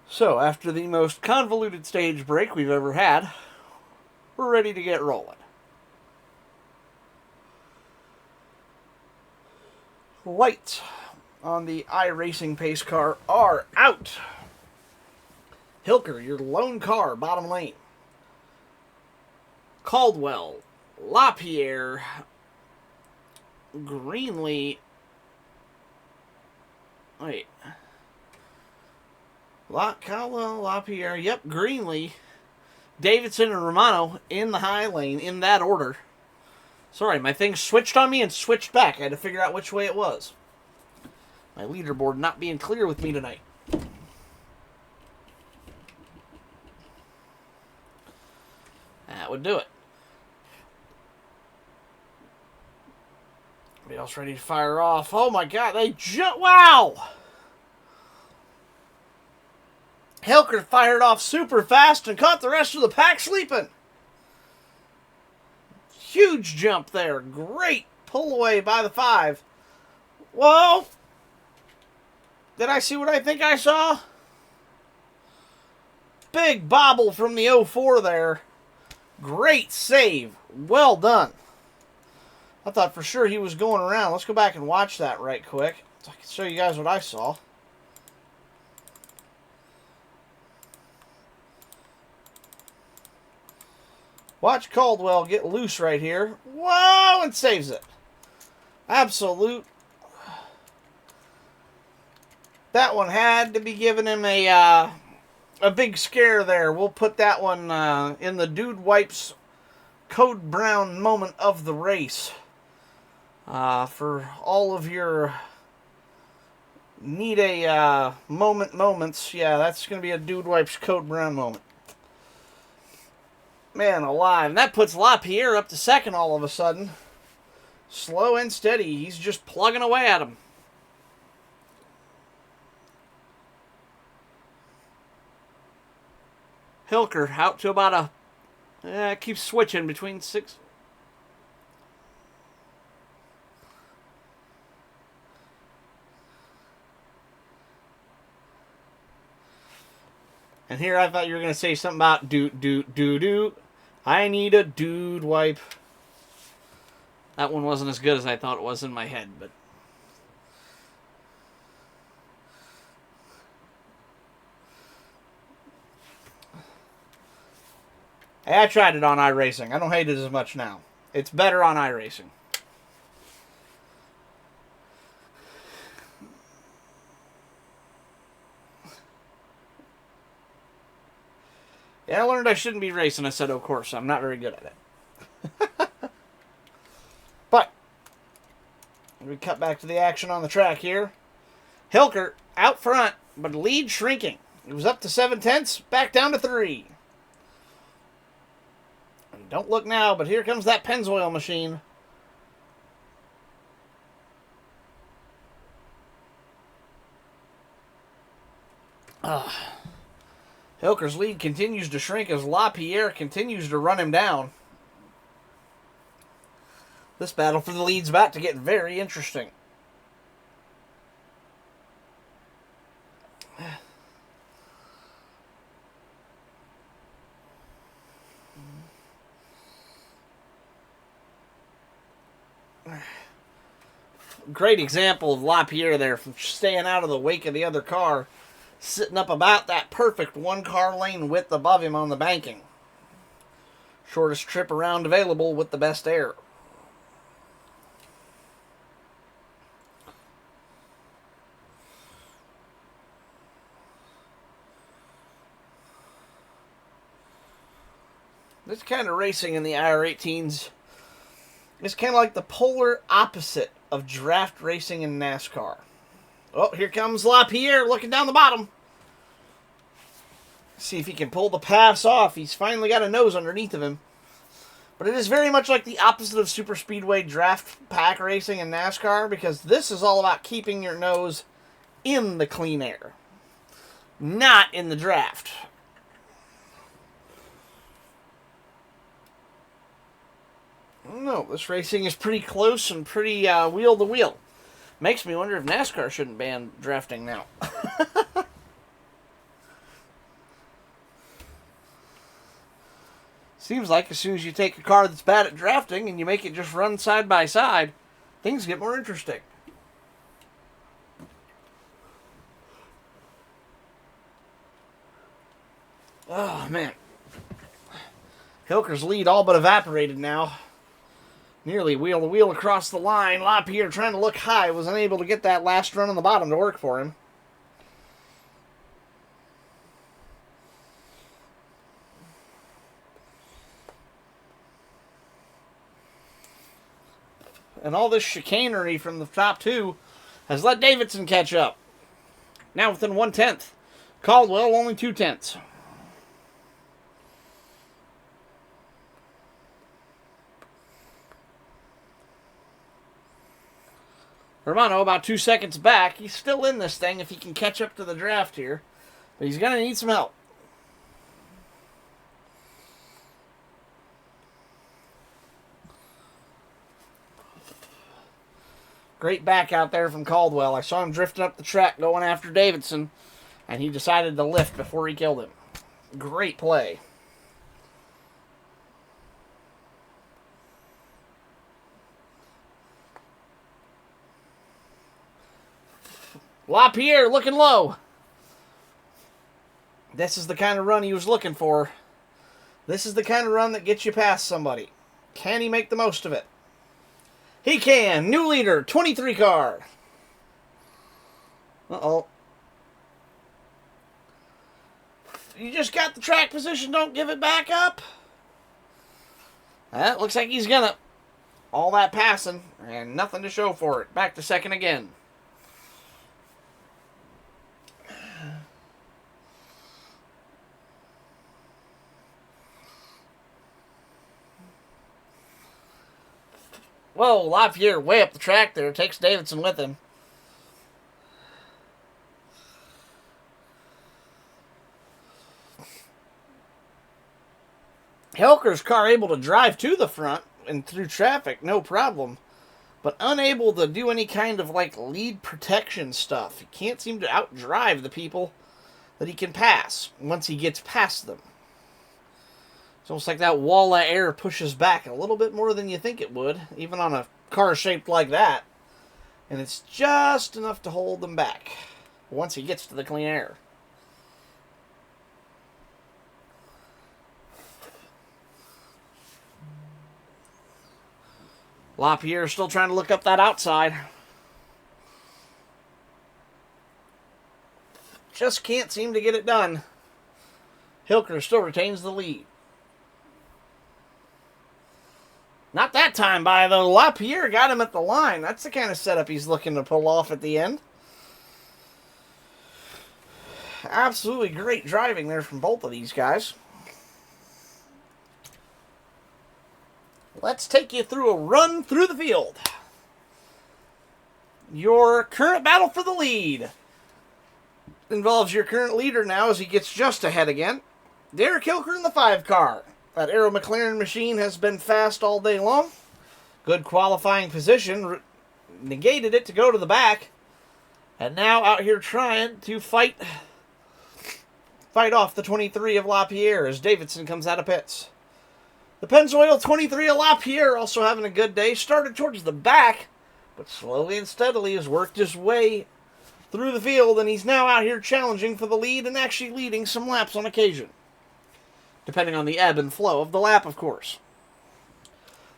So, after the most convoluted stage break we've ever had, we're ready to get rolling. Lights on the iRacing pace car are out. Hilker, your lone car, bottom lane. Caldwell, LaPierre, Greenlee. Wait. Caldwell, LaPierre, yep, Greenlee, Davidson, and Romano in the high lane in that order. Sorry, my thing switched on me and switched back. I had to figure out which way it was. My leaderboard not being clear with me tonight. That would do it. Anybody else ready to fire off? Oh my god, they wow! Hilker fired off super fast and caught the rest of the pack sleeping. Huge jump there. Great pull away by the 5. Whoa! Did I see what I think I saw? Big bobble from the 04 there. Great save. Well done. I thought for sure he was going around. Let's go back and watch that right quick, so I can show you guys what I saw. Watch Caldwell get loose right here. Whoa, and saves it. Absolute. That one had to be giving him a big scare there. We'll put that one in the Dude Wipes Code Brown moment of the race. For all of your need a moments, yeah, that's going to be a Dude Wipes Code Brown moment. Man alive. And that puts LaPierre up to second all of a sudden. Slow and steady. He's just plugging away at him. Hilker out to about a Yeah, it keeps switching between 6. And here I thought you were going to say something about do. I need a dude wipe. That one wasn't as good as I thought it was in my head, but. Hey, I tried it on iRacing. I don't hate it as much now. It's better on iRacing. Yeah, I learned I shouldn't be racing. I said, of course, I'm not very good at it. But, we cut back to the action on the track here. Hilker out front, but lead shrinking. It was up to 7/10, back down to 3. And don't look now, but here comes that Pennzoil machine. Hilker's lead continues to shrink as LaPierre continues to run him down. This battle for the lead's about to get very interesting. Great example of LaPierre there from staying out of the wake of the other car, sitting up about that perfect one-car lane width above him on the banking. Shortest trip around available with the best air. This kind of racing in the IR-18s is kind of like the polar opposite of draft racing in NASCAR. Oh, here comes LaPierre looking down the bottom. See if he can pull the pass off. He's finally got a nose underneath of him. But it is very much like the opposite of super speedway draft pack racing in NASCAR, because this is all about keeping your nose in the clean air, not in the draft. No, this racing is pretty close and pretty wheel to wheel. Makes me wonder if NASCAR shouldn't ban drafting now. Seems like as soon as you take a car that's bad at drafting and you make it just run side by side, things get more interesting. Oh, man. Hilker's lead all but evaporated now. Nearly wheel to wheel across the line. LaPierre trying to look high was unable to get that last run on the bottom to work for him. And all this chicanery from the top two has let Davidson catch up. Now within 1/10. Caldwell only 2/10. Romano about 2 seconds back. He's still in this thing if he can catch up to the draft here. But he's going to need some help. Great back out there from Caldwell. I saw him drifting up the track going after Davidson, and he decided to lift before he killed him. Great play. LaPierre looking low. This is the kind of run he was looking for. This is the kind of run that gets you past somebody. Can he make the most of it? He can. New leader, 23 car. Uh-oh. You just got the track position, don't give it back up. That looks like he's gonna. All that passing, and nothing to show for it. Back to second again. Whoa, LaPierre way up the track there. Takes Davidson with him. Helker's car able to drive to the front and through traffic, no problem, but unable to do any kind of like lead protection stuff. He can't seem to outdrive the people that he can pass once he gets past them. It's almost like that wall of air pushes back a little bit more than you think it would, even on a car shaped like that. And it's just enough to hold them back once he gets to the clean air. LaPierre still trying to look up that outside. Just can't seem to get it done. Hilker still retains the lead. Not that time by, though. LaPierre got him at the line. That's the kind of setup he's looking to pull off at the end. Absolutely great driving there from both of these guys. Let's take you through a run through the field. Your current battle for the lead involves your current leader now as he gets just ahead again. Derek Hilker in the 5 car. That Arrow McLaren machine has been fast all day long. Good qualifying position. Negated it to go to the back. And now out here trying to fight off the 23 of LaPierre as Davidson comes out of pits. The Pennzoil 23 of LaPierre also having a good day. Started towards the back, but slowly and steadily has worked his way through the field, and he's now out here challenging for the lead and actually leading some laps on occasion. Depending on the ebb and flow of the lap, of course.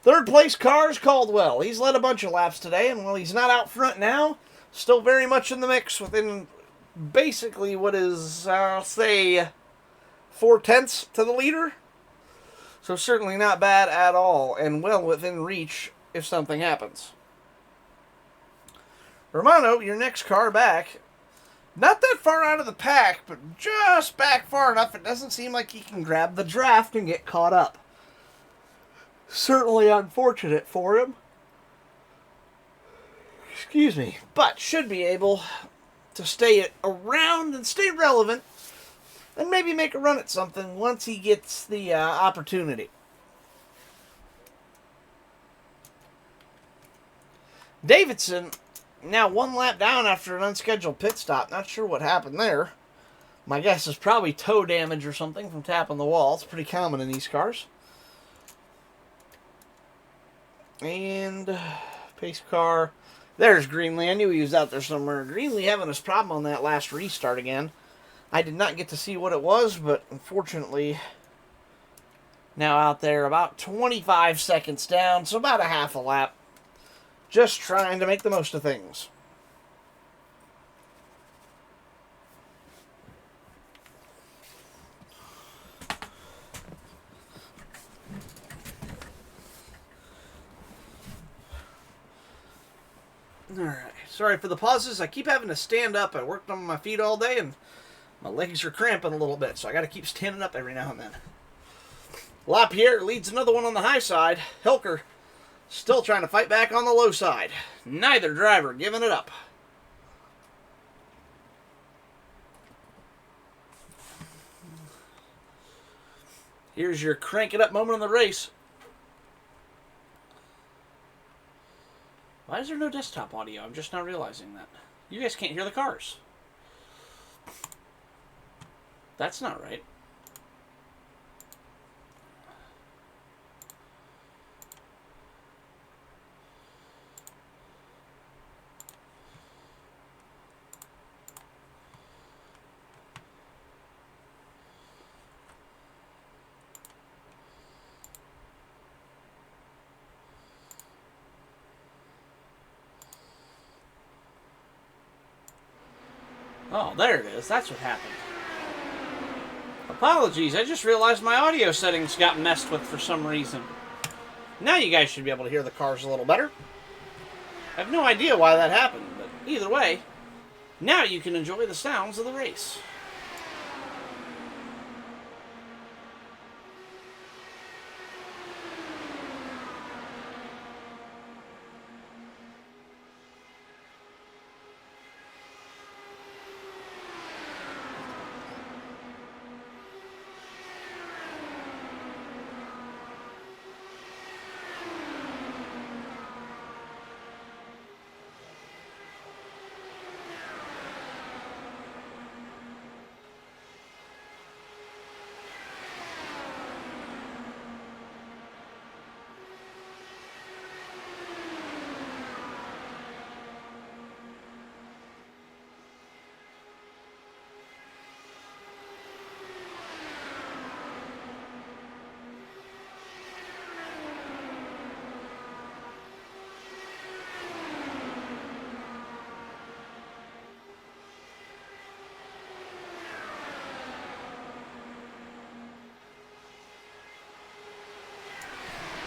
Third place car is Caldwell. He's led a bunch of laps today, and while he's not out front now, still very much in the mix within basically what is, I'll say, 4/10 to the leader. So certainly not bad at all, and well within reach if something happens. Romano, your next car back. Not that far out of the pack, but just back far enough it doesn't seem like he can grab the draft and get caught up. Certainly unfortunate for him. Excuse me. But should be able to stay around and stay relevant and maybe make a run at something once he gets the opportunity. Davidson, now 1 lap down after an unscheduled pit stop. Not sure what happened there. My guess is probably toe damage or something from tapping the wall. It's pretty common in these cars. And pace car. There's Greenlee. I knew he was out there somewhere. Greenlee having his problem on that last restart again. I did not get to see what it was, but unfortunately, now out there about 25 seconds down, so about a half a lap. Just trying to make the most of things. Alright, sorry for the pauses. I keep having to stand up. I worked on my feet all day and my legs are cramping a little bit, so I got to keep standing up every now and then. LaPierre leads another one on the high side. Hilker still trying to fight back on the low side. Neither driver giving it up. Here's your crank it up moment in the race. Why is there no desktop audio? I'm just now realizing that. You guys can't hear the cars. That's not right. Oh, there it is. That's what happened. Apologies, I just realized my audio settings got messed with for some reason. Now you guys should be able to hear the cars a little better. I have no idea why that happened, but either way, now you can enjoy the sounds of the race.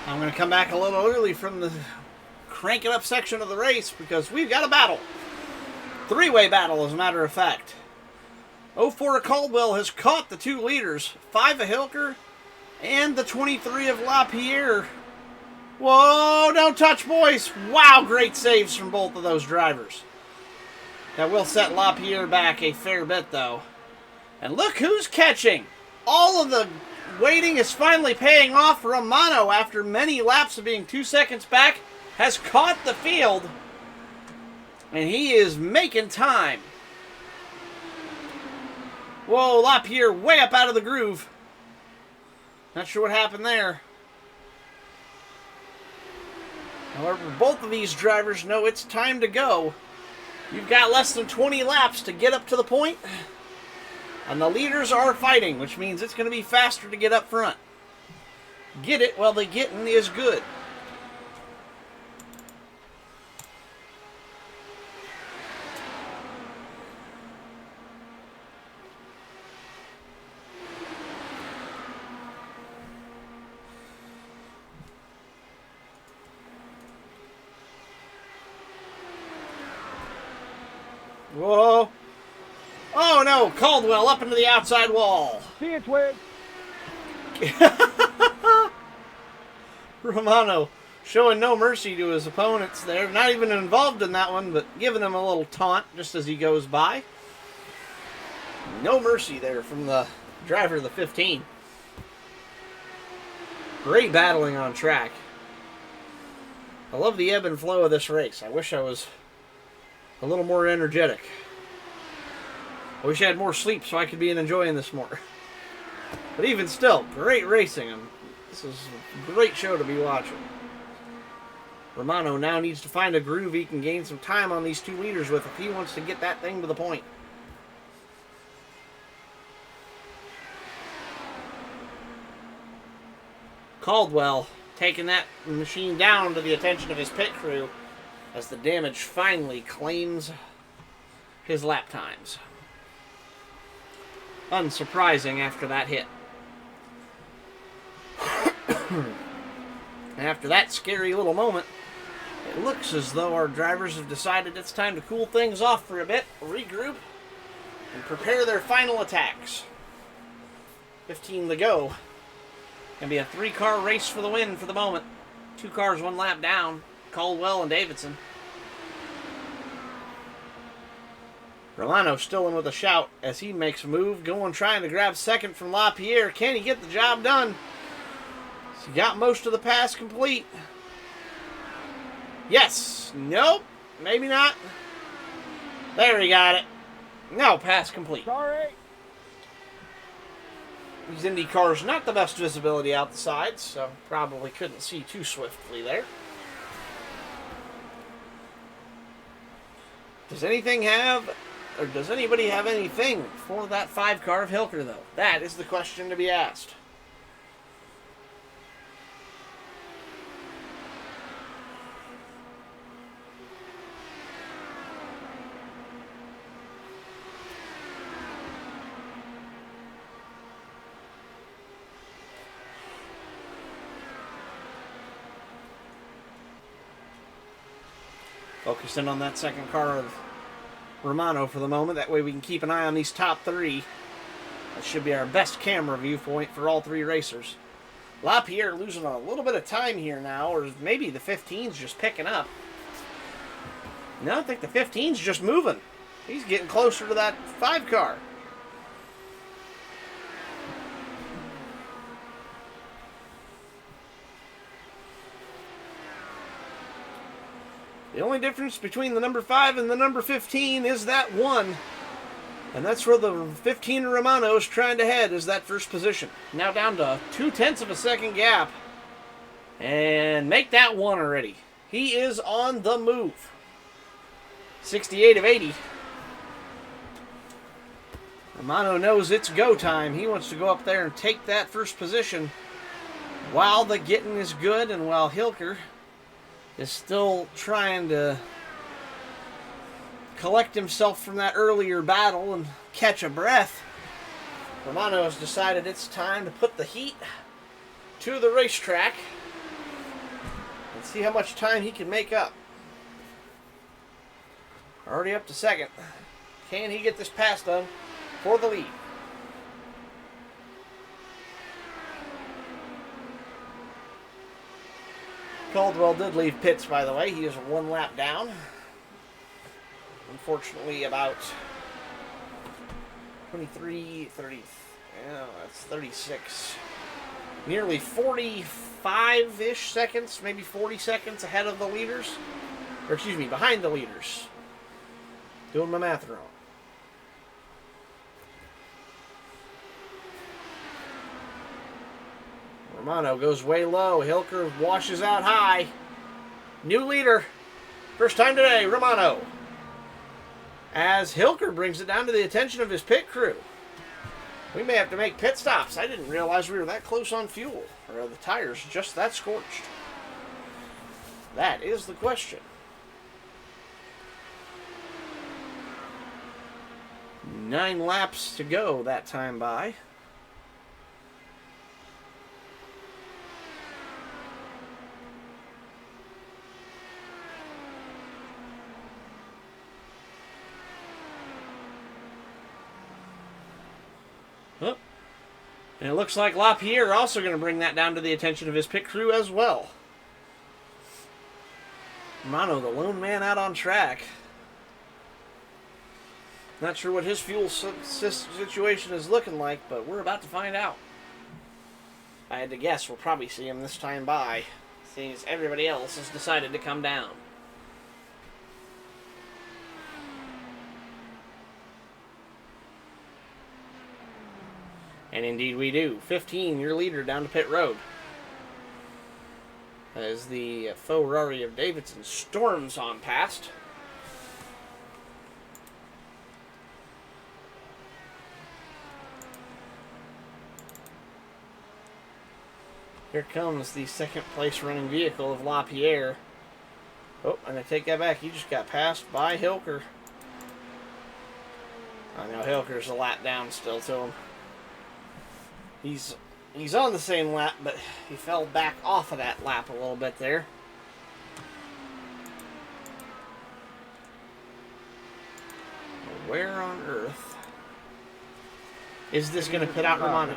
I'm going to come back a little early from the cranking up section of the race because we've got a battle. Three-way battle, as a matter of fact. 04 of Caldwell has caught the 2 leaders, 5 of Hilker and the 23 of LaPierre. Whoa, don't touch, boys. Wow, great saves from both of those drivers. That will set LaPierre back a fair bit, though. And look who's catching. All of the waiting is finally paying off. Romano, after many laps of being 2 seconds back, has caught the field. And he is making time. Whoa, LaPierre way up out of the groove. Not sure what happened there. However, both of these drivers know it's time to go. You've got less than 20 laps to get up to the point. And the leaders are fighting, which means it's going to be faster to get up front. Get it while the getting is good. Whoa. Oh no, Caldwell up into the outside wall. See you, Twig. Romano showing no mercy to his opponents there. Not even involved in that one, but giving him a little taunt just as he goes by. No mercy there from the driver of the 15. Great battling on track. I love the ebb and flow of this race. I wish I was a little more energetic. I wish I had more sleep so I could be enjoying this more. But even still, great racing. This is a great show to be watching. Romano now needs to find a groove he can gain some time on these 2 leaders with if he wants to get that thing to the point. Caldwell taking that machine down to the attention of his pit crew as the damage finally claims his lap times. Unsurprising after that hit. After that scary little moment, it looks as though our drivers have decided it's time to cool things off for a bit, regroup, and prepare their final attacks. 15 to go. Gonna be a 3-car race for the win for the moment. 2 cars, 1 lap down. Caldwell and Davidson. Romano still in with a shout as he makes a move, going trying to grab second from LaPierre. Can he get the job done? He got most of the pass complete. Yes. Nope. Maybe not. There, he got it. No, pass complete. Sorry. These Indy cars, not the best visibility out the sides, so probably couldn't see too swiftly there. Does anybody have anything for that 5-car of Hilker, though? That is the question to be asked. Focus in on that second car of Romano for the moment. That way we can keep an eye on these top 3. That should be our best camera viewpoint for all 3 racers. LaPierre losing a little bit of time here now, or maybe the 15's just picking up. No, I think the 15's just moving. He's getting closer to that 5-car. The only difference between the number 5 and the number 15 is that 1. And that's where the 15 Romano is trying to head, is that first position. Now down to 0.2 of a second gap. And make that 1 already. He is on the move. 68 of 80. Romano knows it's go time. He wants to go up there and take that first position while the getting is good and while Hilker is still trying to collect himself from that earlier battle and catch a breath. Romano has decided it's time to put the heat to the racetrack Let's see how much time he can make up. Already up to second. Can he get this pass done for the lead? Caldwell did leave pits, by the way. He is 1 lap down. Unfortunately, about 23, 30, yeah, that's 36. Nearly 45-ish seconds, maybe 40 seconds ahead of the leaders. Or excuse me, behind the leaders. Doing my math wrong. Romano goes way low. Hilker washes out high. New leader. First time today, Romano. As Hilker brings it down to the attention of his pit crew. We may have to make pit stops. I didn't realize we were that close on fuel. Or are the tires just that scorched? That is the question. 9 laps to go that time by. Oh. And it looks like LaPierre also going to bring that down to the attention of his pit crew as well. Romano, the lone man out on track. Not sure what his fuel situation is looking like, but we're about to find out. I had to guess we'll probably see him this time by, seeing as everybody else has decided to come down. And indeed we do. 15, your leader down to pit road. As the Ferrari of Davidson storms on past. Here comes the second place running vehicle of LaPierre. Oh, and I take that back. He just got passed by Hilker. I know Hilker's a lap down still to him. He's on the same lap, but he fell back off of that lap a little bit there. Where on earth is this going to pit out Romano?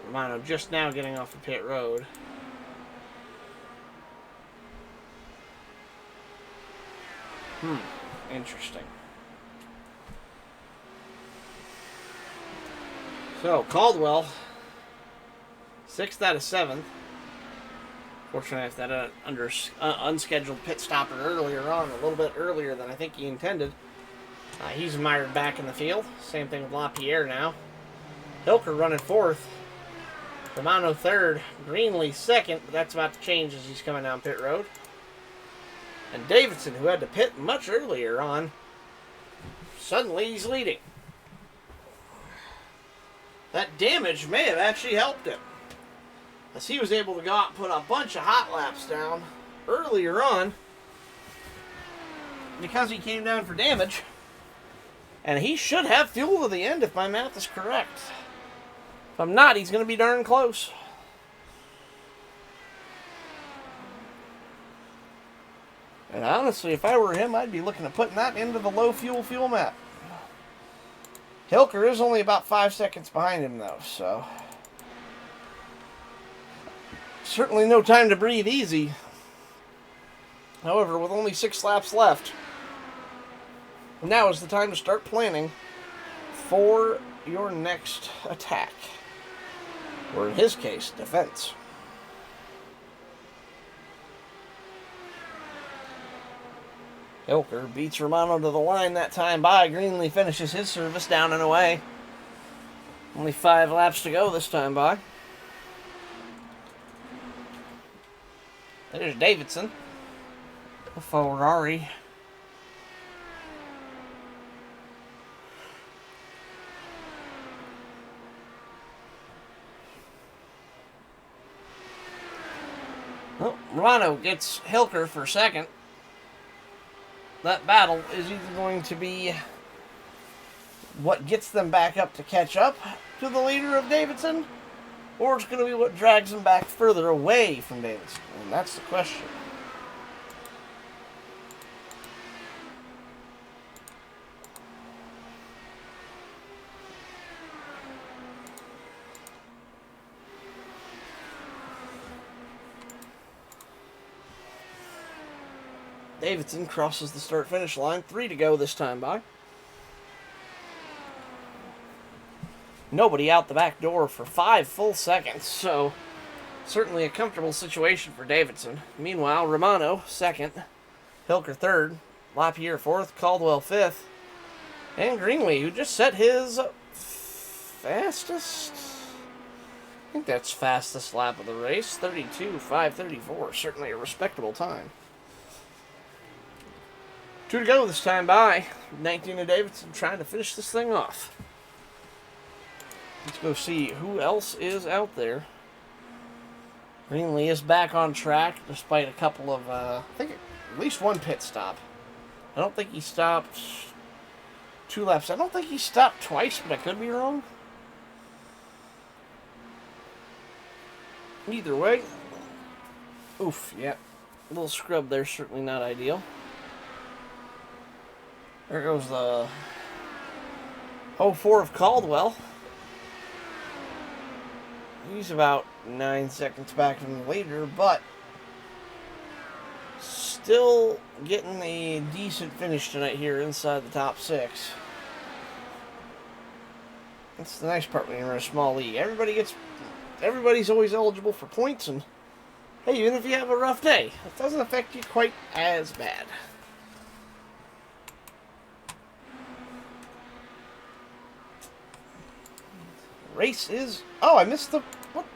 Romano just now getting off the pit road. Interesting. So, Caldwell, 6th out of 7th. Fortunately, if that unscheduled pit stop earlier on, a little bit earlier than I think he intended. He's mired back in the field. Same thing with LaPierre now. Hilker running 4th. Romano 3rd. Greenlee 2nd, but that's about to change as he's coming down pit road. And Davidson, who had to pit much earlier on, suddenly he's leading. That damage may have actually helped him, as he was able to go out and put a bunch of hot laps down earlier on because he came down for damage. And he should have fuel to the end if my math is correct. If I'm not, he's going to be darn close. And honestly, if I were him, I'd be looking at putting that into the low fuel map. Hilker is only about 5 seconds behind him, though, so certainly no time to breathe easy. However, with only 6 laps left, now is the time to start planning for your next attack, or in his case, defense. Hilker beats Romano to the line that time by. Greenlee finishes his service down and away. Only 5 laps to go this time by. There's Davidson. The Ferrari. Well, Romano gets Hilker for second. That battle is either going to be what gets them back up to catch up to the leader of Davidson, or it's going to be what drags him back further away from Davidson? And that's the question. Davidson crosses the start-finish line. 3 to go this time by. Nobody out the back door for 5 full seconds, so certainly a comfortable situation for Davidson. Meanwhile, Romano, second. Hilker, third. Lapierre, fourth. Caldwell, fifth. And Greenlee, who just set his fastest... I think that's fastest lap of the race. 32.534. Certainly a respectable time. 2 to go this time by. 19 to Davidson trying to finish this thing off. Let's go see who else is out there. Greenlee is back on track despite a couple of, I think at least one pit stop. I don't think he stopped 2 laps. I don't think he stopped twice, but I could be wrong. Either way. Oof, yeah. A little scrub there, certainly not ideal. There goes the 04 of Caldwell. He's about 9 seconds back from the leader, but still getting a decent finish tonight here inside the top 6. That's the nice part when you're in a small league. Everybody's always eligible for points, and hey, even if you have a rough day, it doesn't affect you quite as bad. Race is... Oh, I missed the... What?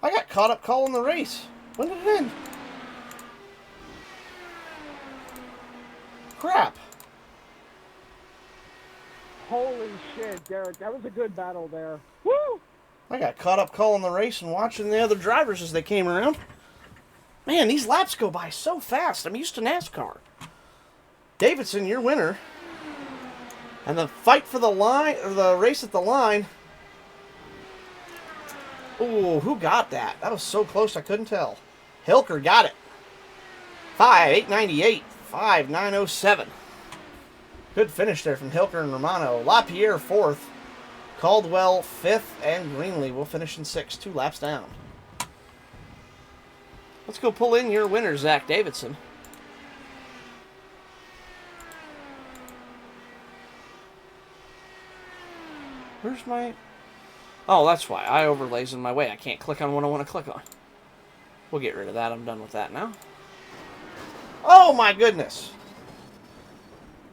I got caught up calling the race. When did it end? Crap. Holy shit, Derek. That was a good battle there. Woo! I got caught up calling the race and watching the other drivers as they came around. Man, these laps go by so fast. I'm used to NASCAR. Davidson, your winner. And the fight for the line, or the race at the line... Ooh, who got that? That was so close I couldn't tell. Hilker got it. 5.898. 5.907. Good finish there from Hilker and Romano. Lapierre, 4th. Caldwell, 5th. And Greenlee will finish in 6th. 2 laps down. Let's go pull in your winner, Zach Davidson. Where's my... Oh, that's why. I overlays in my way. I can't click on what I want to click on. We'll get rid of that. I'm done with that now. Oh, my goodness.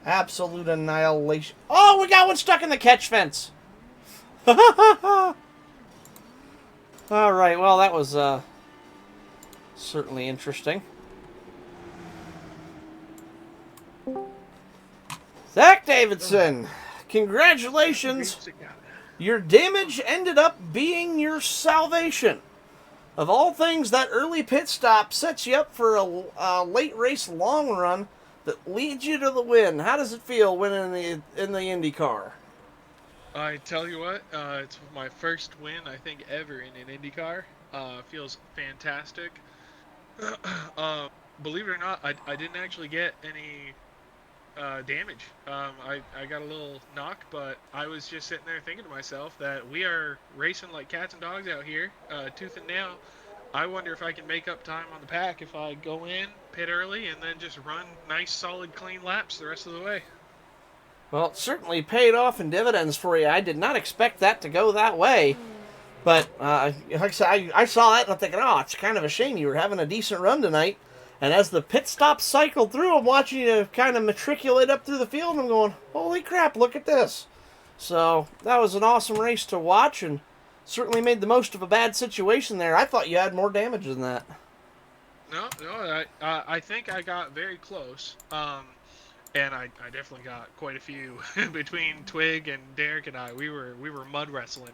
Absolute annihilation. Oh, we got one stuck in the catch fence. All right. Well, that was certainly interesting. Zach Davidson, congratulations. Your damage ended up being your salvation. Of all things, that early pit stop sets you up for a late race long run that leads you to the win. How does it feel winning in the IndyCar? I tell you what, it's my first win, I think, ever in an IndyCar. Feels fantastic. Believe it or not, I didn't actually get any damage. I got a little knock, but I was just sitting there thinking to myself that we are racing like cats and dogs out here, tooth and nail. I wonder if I can make up time on the pack if I go in, pit early, and then just run nice, solid, clean laps the rest of the way. Well, it certainly paid off in dividends for you. I did not expect that to go that way. But, like I said, I saw that and I'm thinking, oh, it's kind of a shame you were having a decent run tonight. And as the pit stop cycled through, I'm watching you kind of matriculate up through the field, and I'm going, holy crap, look at this. So, that was an awesome race to watch, and certainly made the most of a bad situation there. I thought you had more damage than that. No, I think I got very close. And I definitely got quite a few between Twig and Derek and I. We were mud wrestling.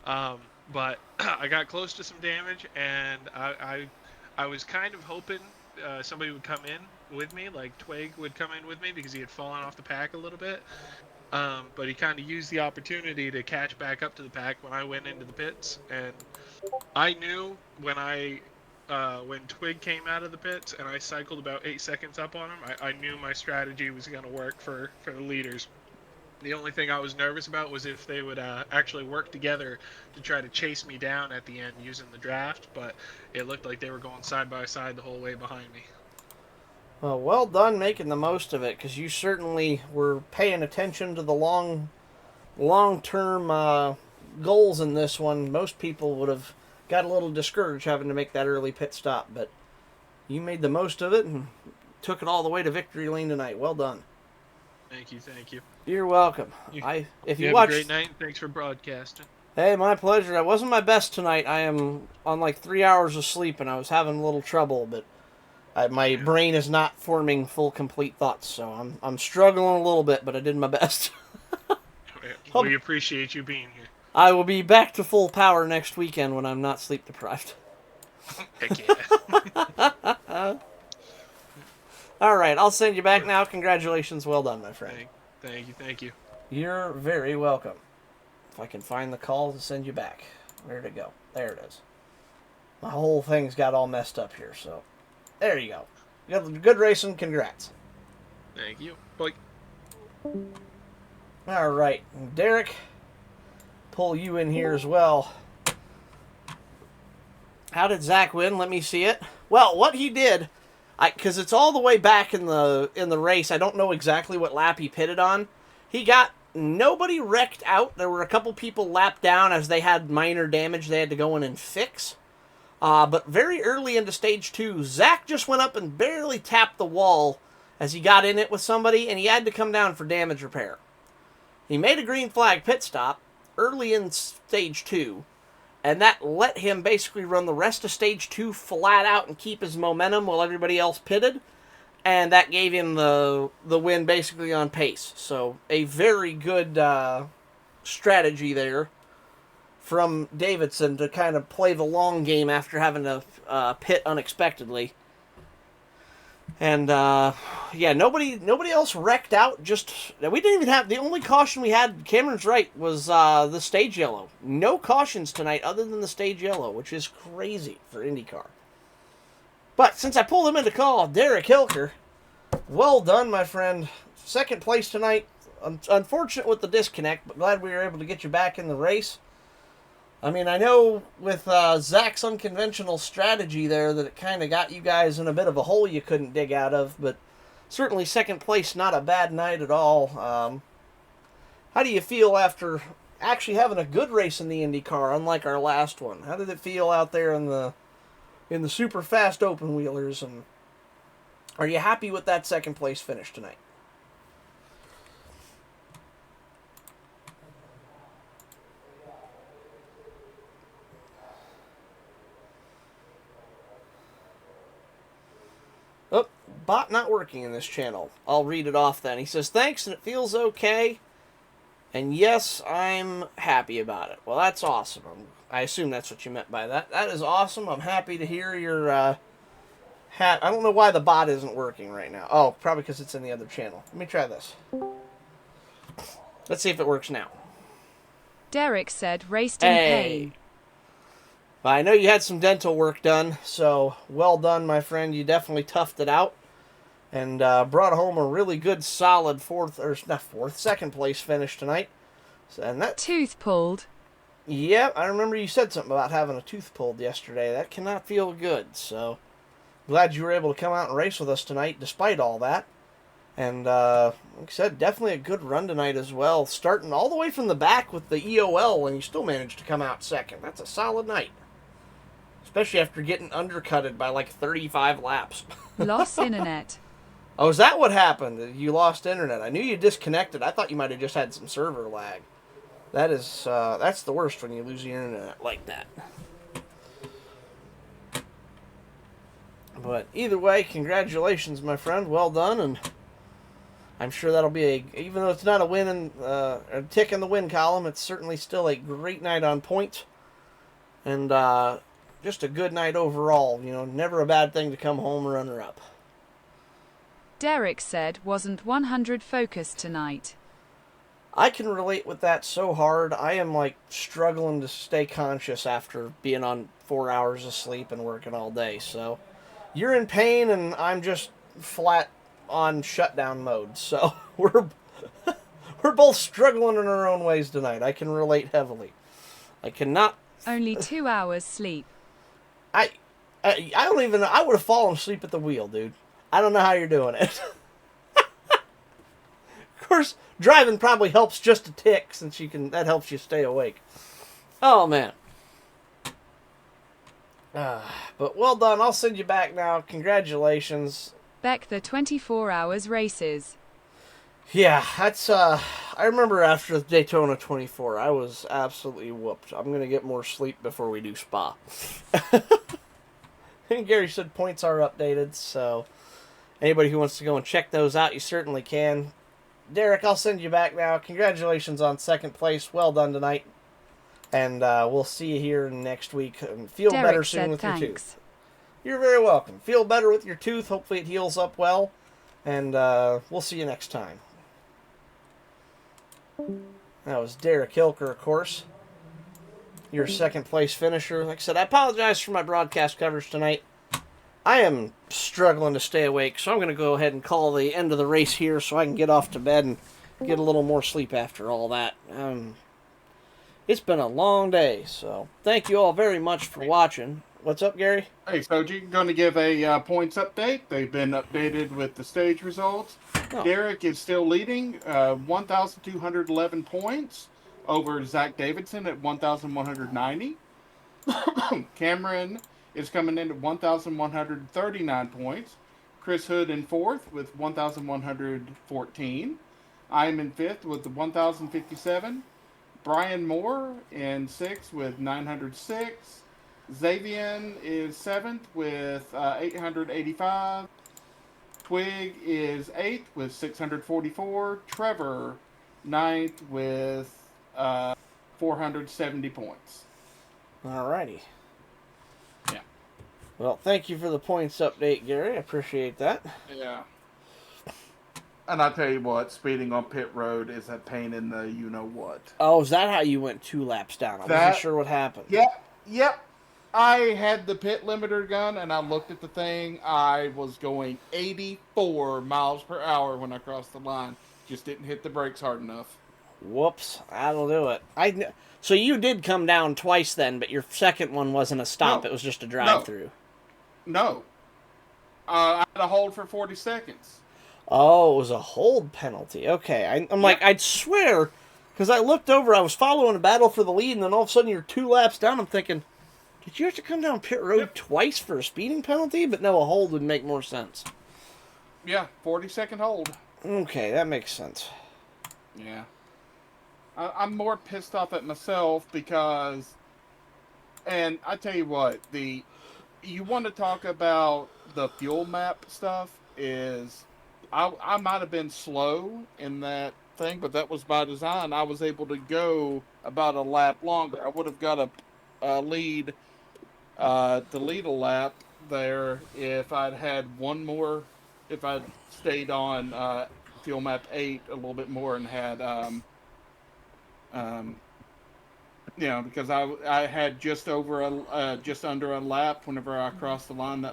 But I got close to some damage, and I was kind of hoping somebody would come in with me, like Twig would come in with me because he had fallen off the pack a little bit. But he kind of used the opportunity to catch back up to the pack when I went into the pits, and I knew when Twig came out of the pits and I cycled about 8 seconds up on him, I knew my strategy was going to work for the leaders. The only thing I was nervous about was if they would actually work together to try to chase me down at the end using the draft, but it looked like they were going side by side the whole way behind me. Well done making the most of it, because you certainly were paying attention to the long-term goals in this one. Most people would have got a little discouraged having to make that early pit stop, but you made the most of it and took it all the way to victory lane tonight. Well done. Thank you. You're welcome. If you have watched, a great night. Thanks for broadcasting. Hey, my pleasure. I wasn't my best tonight. I am on like 3 hours of sleep, and I was having a little trouble, but my brain is not forming full, complete thoughts, so I'm struggling a little bit, but I did my best. We appreciate you being here. I will be back to full power next weekend when I'm not sleep deprived. Heck yeah. All right, I'll send you back now. Congratulations. Well done, my friend. Thank you. You're very welcome. If I can find the call to send you back. Where'd it go? There it is. My whole thing's got all messed up here, so there you go. Good racing. Congrats. Thank you. Bye. All right, Derek, pull you in here as well. How did Zach win? Let me see it. Well, what he did, because it's all the way back in the race. I don't know exactly what lap he pitted on. He got nobody wrecked out. There were a couple people lapped down as they had minor damage they had to go in and fix. But very early into stage 2, Zach just went up and barely tapped the wall as he got in it with somebody, and he had to come down for damage repair. He made a green flag pit stop early in stage 2, and that let him basically run the rest of stage 2 flat out and keep his momentum while everybody else pitted, and that gave him the win basically on pace. So a very good strategy there from Davidson to kind of play the long game after having to pit unexpectedly. And nobody else wrecked out. We didn't even have, the only caution we had, Cameron's right, was the stage yellow. No cautions tonight other than the stage yellow, which is crazy for IndyCar. But since I pulled him into call, Derek Hilker, well done, my friend. Second place tonight. Unfortunate with the disconnect, but glad we were able to get you back in the race. I mean, I know with Zach's unconventional strategy there that it kind of got you guys in a bit of a hole you couldn't dig out of, but certainly second place, not a bad night at all. How do you feel after actually having a good race in the IndyCar, unlike our last one? How did it feel out there in the super fast open wheelers, and are you happy with that second place finish tonight? Oh, bot not working in this channel. I'll read it off then. He says, thanks, and it feels okay. And yes, I'm happy about it. Well, that's awesome. I assume that's what you meant by that. That is awesome. I'm happy to hear your hat. I don't know why the bot isn't working right now. Oh, probably because it's in the other channel. Let me try this. Let's see if it works now. Derek said raced in pain. Well, I know you had some dental work done, so well done, my friend. You definitely toughed it out and brought home a really good, solid second place finish tonight. And that tooth pulled. Yeah, I remember you said something about having a tooth pulled yesterday. That cannot feel good, so glad you were able to come out and race with us tonight despite all that. And like I said, definitely a good run tonight as well, starting all the way from the back with the EOL, and you still managed to come out second. That's a solid night, especially after getting undercutted by like 35 laps. Lost internet. Oh, is that what happened? You lost internet. I knew you disconnected. I thought you might have just had some server lag. That is, that's the worst when you lose the internet like that. But either way, congratulations, my friend. Well done, and I'm sure that'll be even though it's not a win and a tick in the win column, it's certainly still a great night on points, and just a good night overall. You know, never a bad thing to come home runner-up. Derek said wasn't 100 focused tonight. I can relate with that so hard. I am like struggling to stay conscious after being on 4 hours of sleep and working all day. So you're in pain, and I'm just flat on shutdown mode. So we're both struggling in our own ways tonight. I can relate heavily. I cannot. Only 2 hours sleep. I don't even know. I would have fallen asleep at the wheel, dude. I don't know how you're doing it. Of course, driving probably helps just a tick, since that helps you stay awake. Oh man. But well done. I'll send you back now. Congratulations. Beck the 24 hours races. Yeah, that's I remember after the Daytona 24, I was absolutely whooped. I'm gonna get more sleep before we do Spa. And Gary said points are updated, so anybody who wants to go and check those out, you certainly can. Derek, I'll send you back now. Congratulations on second place. Well done tonight. And we'll see you here next week. And feel Derek better soon said with thanks. your tooth. You're very welcome. Feel better with your tooth. Hopefully it heals up well. And we'll see you next time. That was Derek Hilker, of course. Your second place finisher. Like I said, I apologize for my broadcast coverage tonight. I am struggling to stay awake, so I'm going to go ahead and call the end of the race here so I can get off to bed and get a little more sleep after all that. It's been a long day, so thank you all very much for watching. What's up, Gary? Hey, Soji, going to give a points update. They've been updated with the stage results. Oh. Derek is still leading, 1,211 points over Zach Davidson at 1,190. Cameron is coming in at 1,139 points. Chris Hood in fourth with 1,114. I am in fifth with 1,057. Brian Moore in sixth with 906. Xavier is seventh with 885. Twig is eighth with 644. Trevor ninth with 470 points. Alrighty. Yeah. Well, thank you for the points update, Gary. I appreciate that. Yeah. And I tell you what, speeding on pit road is a pain in the you-know-what. Oh, is that how you went 2 laps down? I wasn't sure what happened. Yep. I had the pit limiter gun, and I looked at the thing. I was going 84 miles per hour when I crossed the line. Just didn't hit the brakes hard enough. Whoops, that'll do it. So you did come down twice then, but your second one wasn't a stop. No. It was just a drive-through. No. I had a hold for 40 seconds. Oh, it was a hold penalty. Okay, I'm like, I'd swear, because I looked over, I was following a battle for the lead, and then all of a sudden you're 2 laps down. I'm thinking, did you have to come down pit road twice for a speeding penalty? But no, a hold would make more sense. Yeah, 40-second hold. Okay, that makes sense. Yeah. I'm more pissed off at myself because, and I tell you what, you want to talk about the fuel map stuff is, I might have been slow in that thing, but that was by design. I was able to go about a lap longer. I would have got a lead, to lead a lap there if I'd had one more, if I'd stayed on fuel map 8 a little bit more and had, because I had just under a lap whenever I crossed the line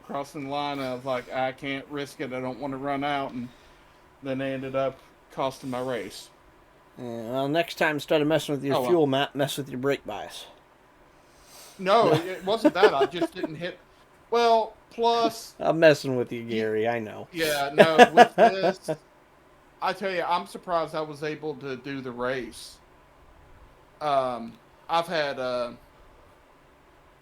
crossing the line, I was like, I can't risk it. I don't want to run out, and then they ended up costing my race. Yeah, well, next time, instead of messing with your fuel map, mess with your brake bias. No, it wasn't that. I just didn't hit. Well, plus... I'm messing with you, Gary. I know. Yeah, no, with this... I tell you, I'm surprised I was able to do the race. I've had...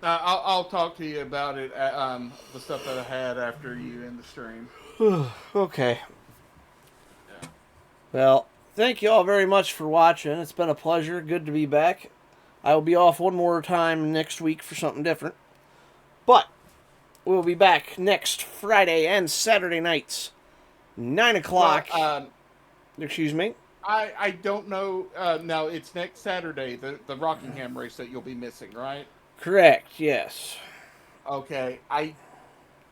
I'll talk to you about it, the stuff that I had after you in the stream. Okay. Yeah. Well, thank you all very much for watching. It's been a pleasure. Good to be back. I will be off one more time next week for something different. But we'll be back next Friday and Saturday nights, 9 o'clock. Excuse me? I don't know. No, it's next Saturday, the Rockingham race that you'll be missing, right? Correct, yes. Okay, I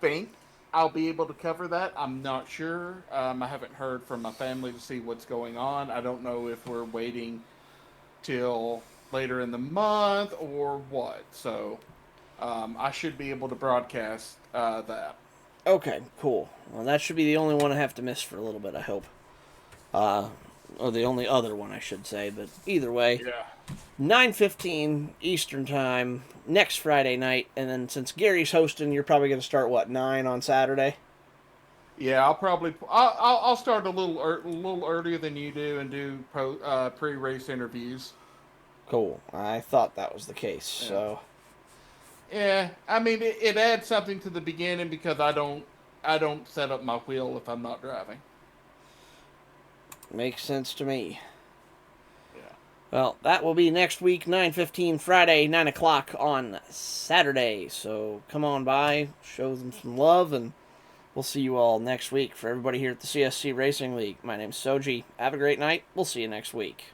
think I'll be able to cover that. I'm not sure. I haven't heard from my family to see what's going on. I don't know if we're waiting till later in the month or what. So I should be able to broadcast that. Okay, cool. Well, that should be the only one I have to miss for a little bit, I hope. Or the only other one, I should say. But either way, Yeah. 9:15 Eastern Time next Friday night. And then since Gary's hosting, you're probably going to start, what, 9 on Saturday? Yeah, I'll start a little earlier than you do and do pre-race interviews. Cool. I thought that was the case, Yeah. so... Yeah, I mean it adds something to the beginning because I don't set up my wheel if I'm not driving. Makes sense to me. Yeah. Well, that will be next week, 9:15 Friday, 9 o'clock on Saturday. So come on by, show them some love, and we'll see you all next week. For everybody here at the CSC Racing League, my name's Soji. Have a great night. We'll see you next week.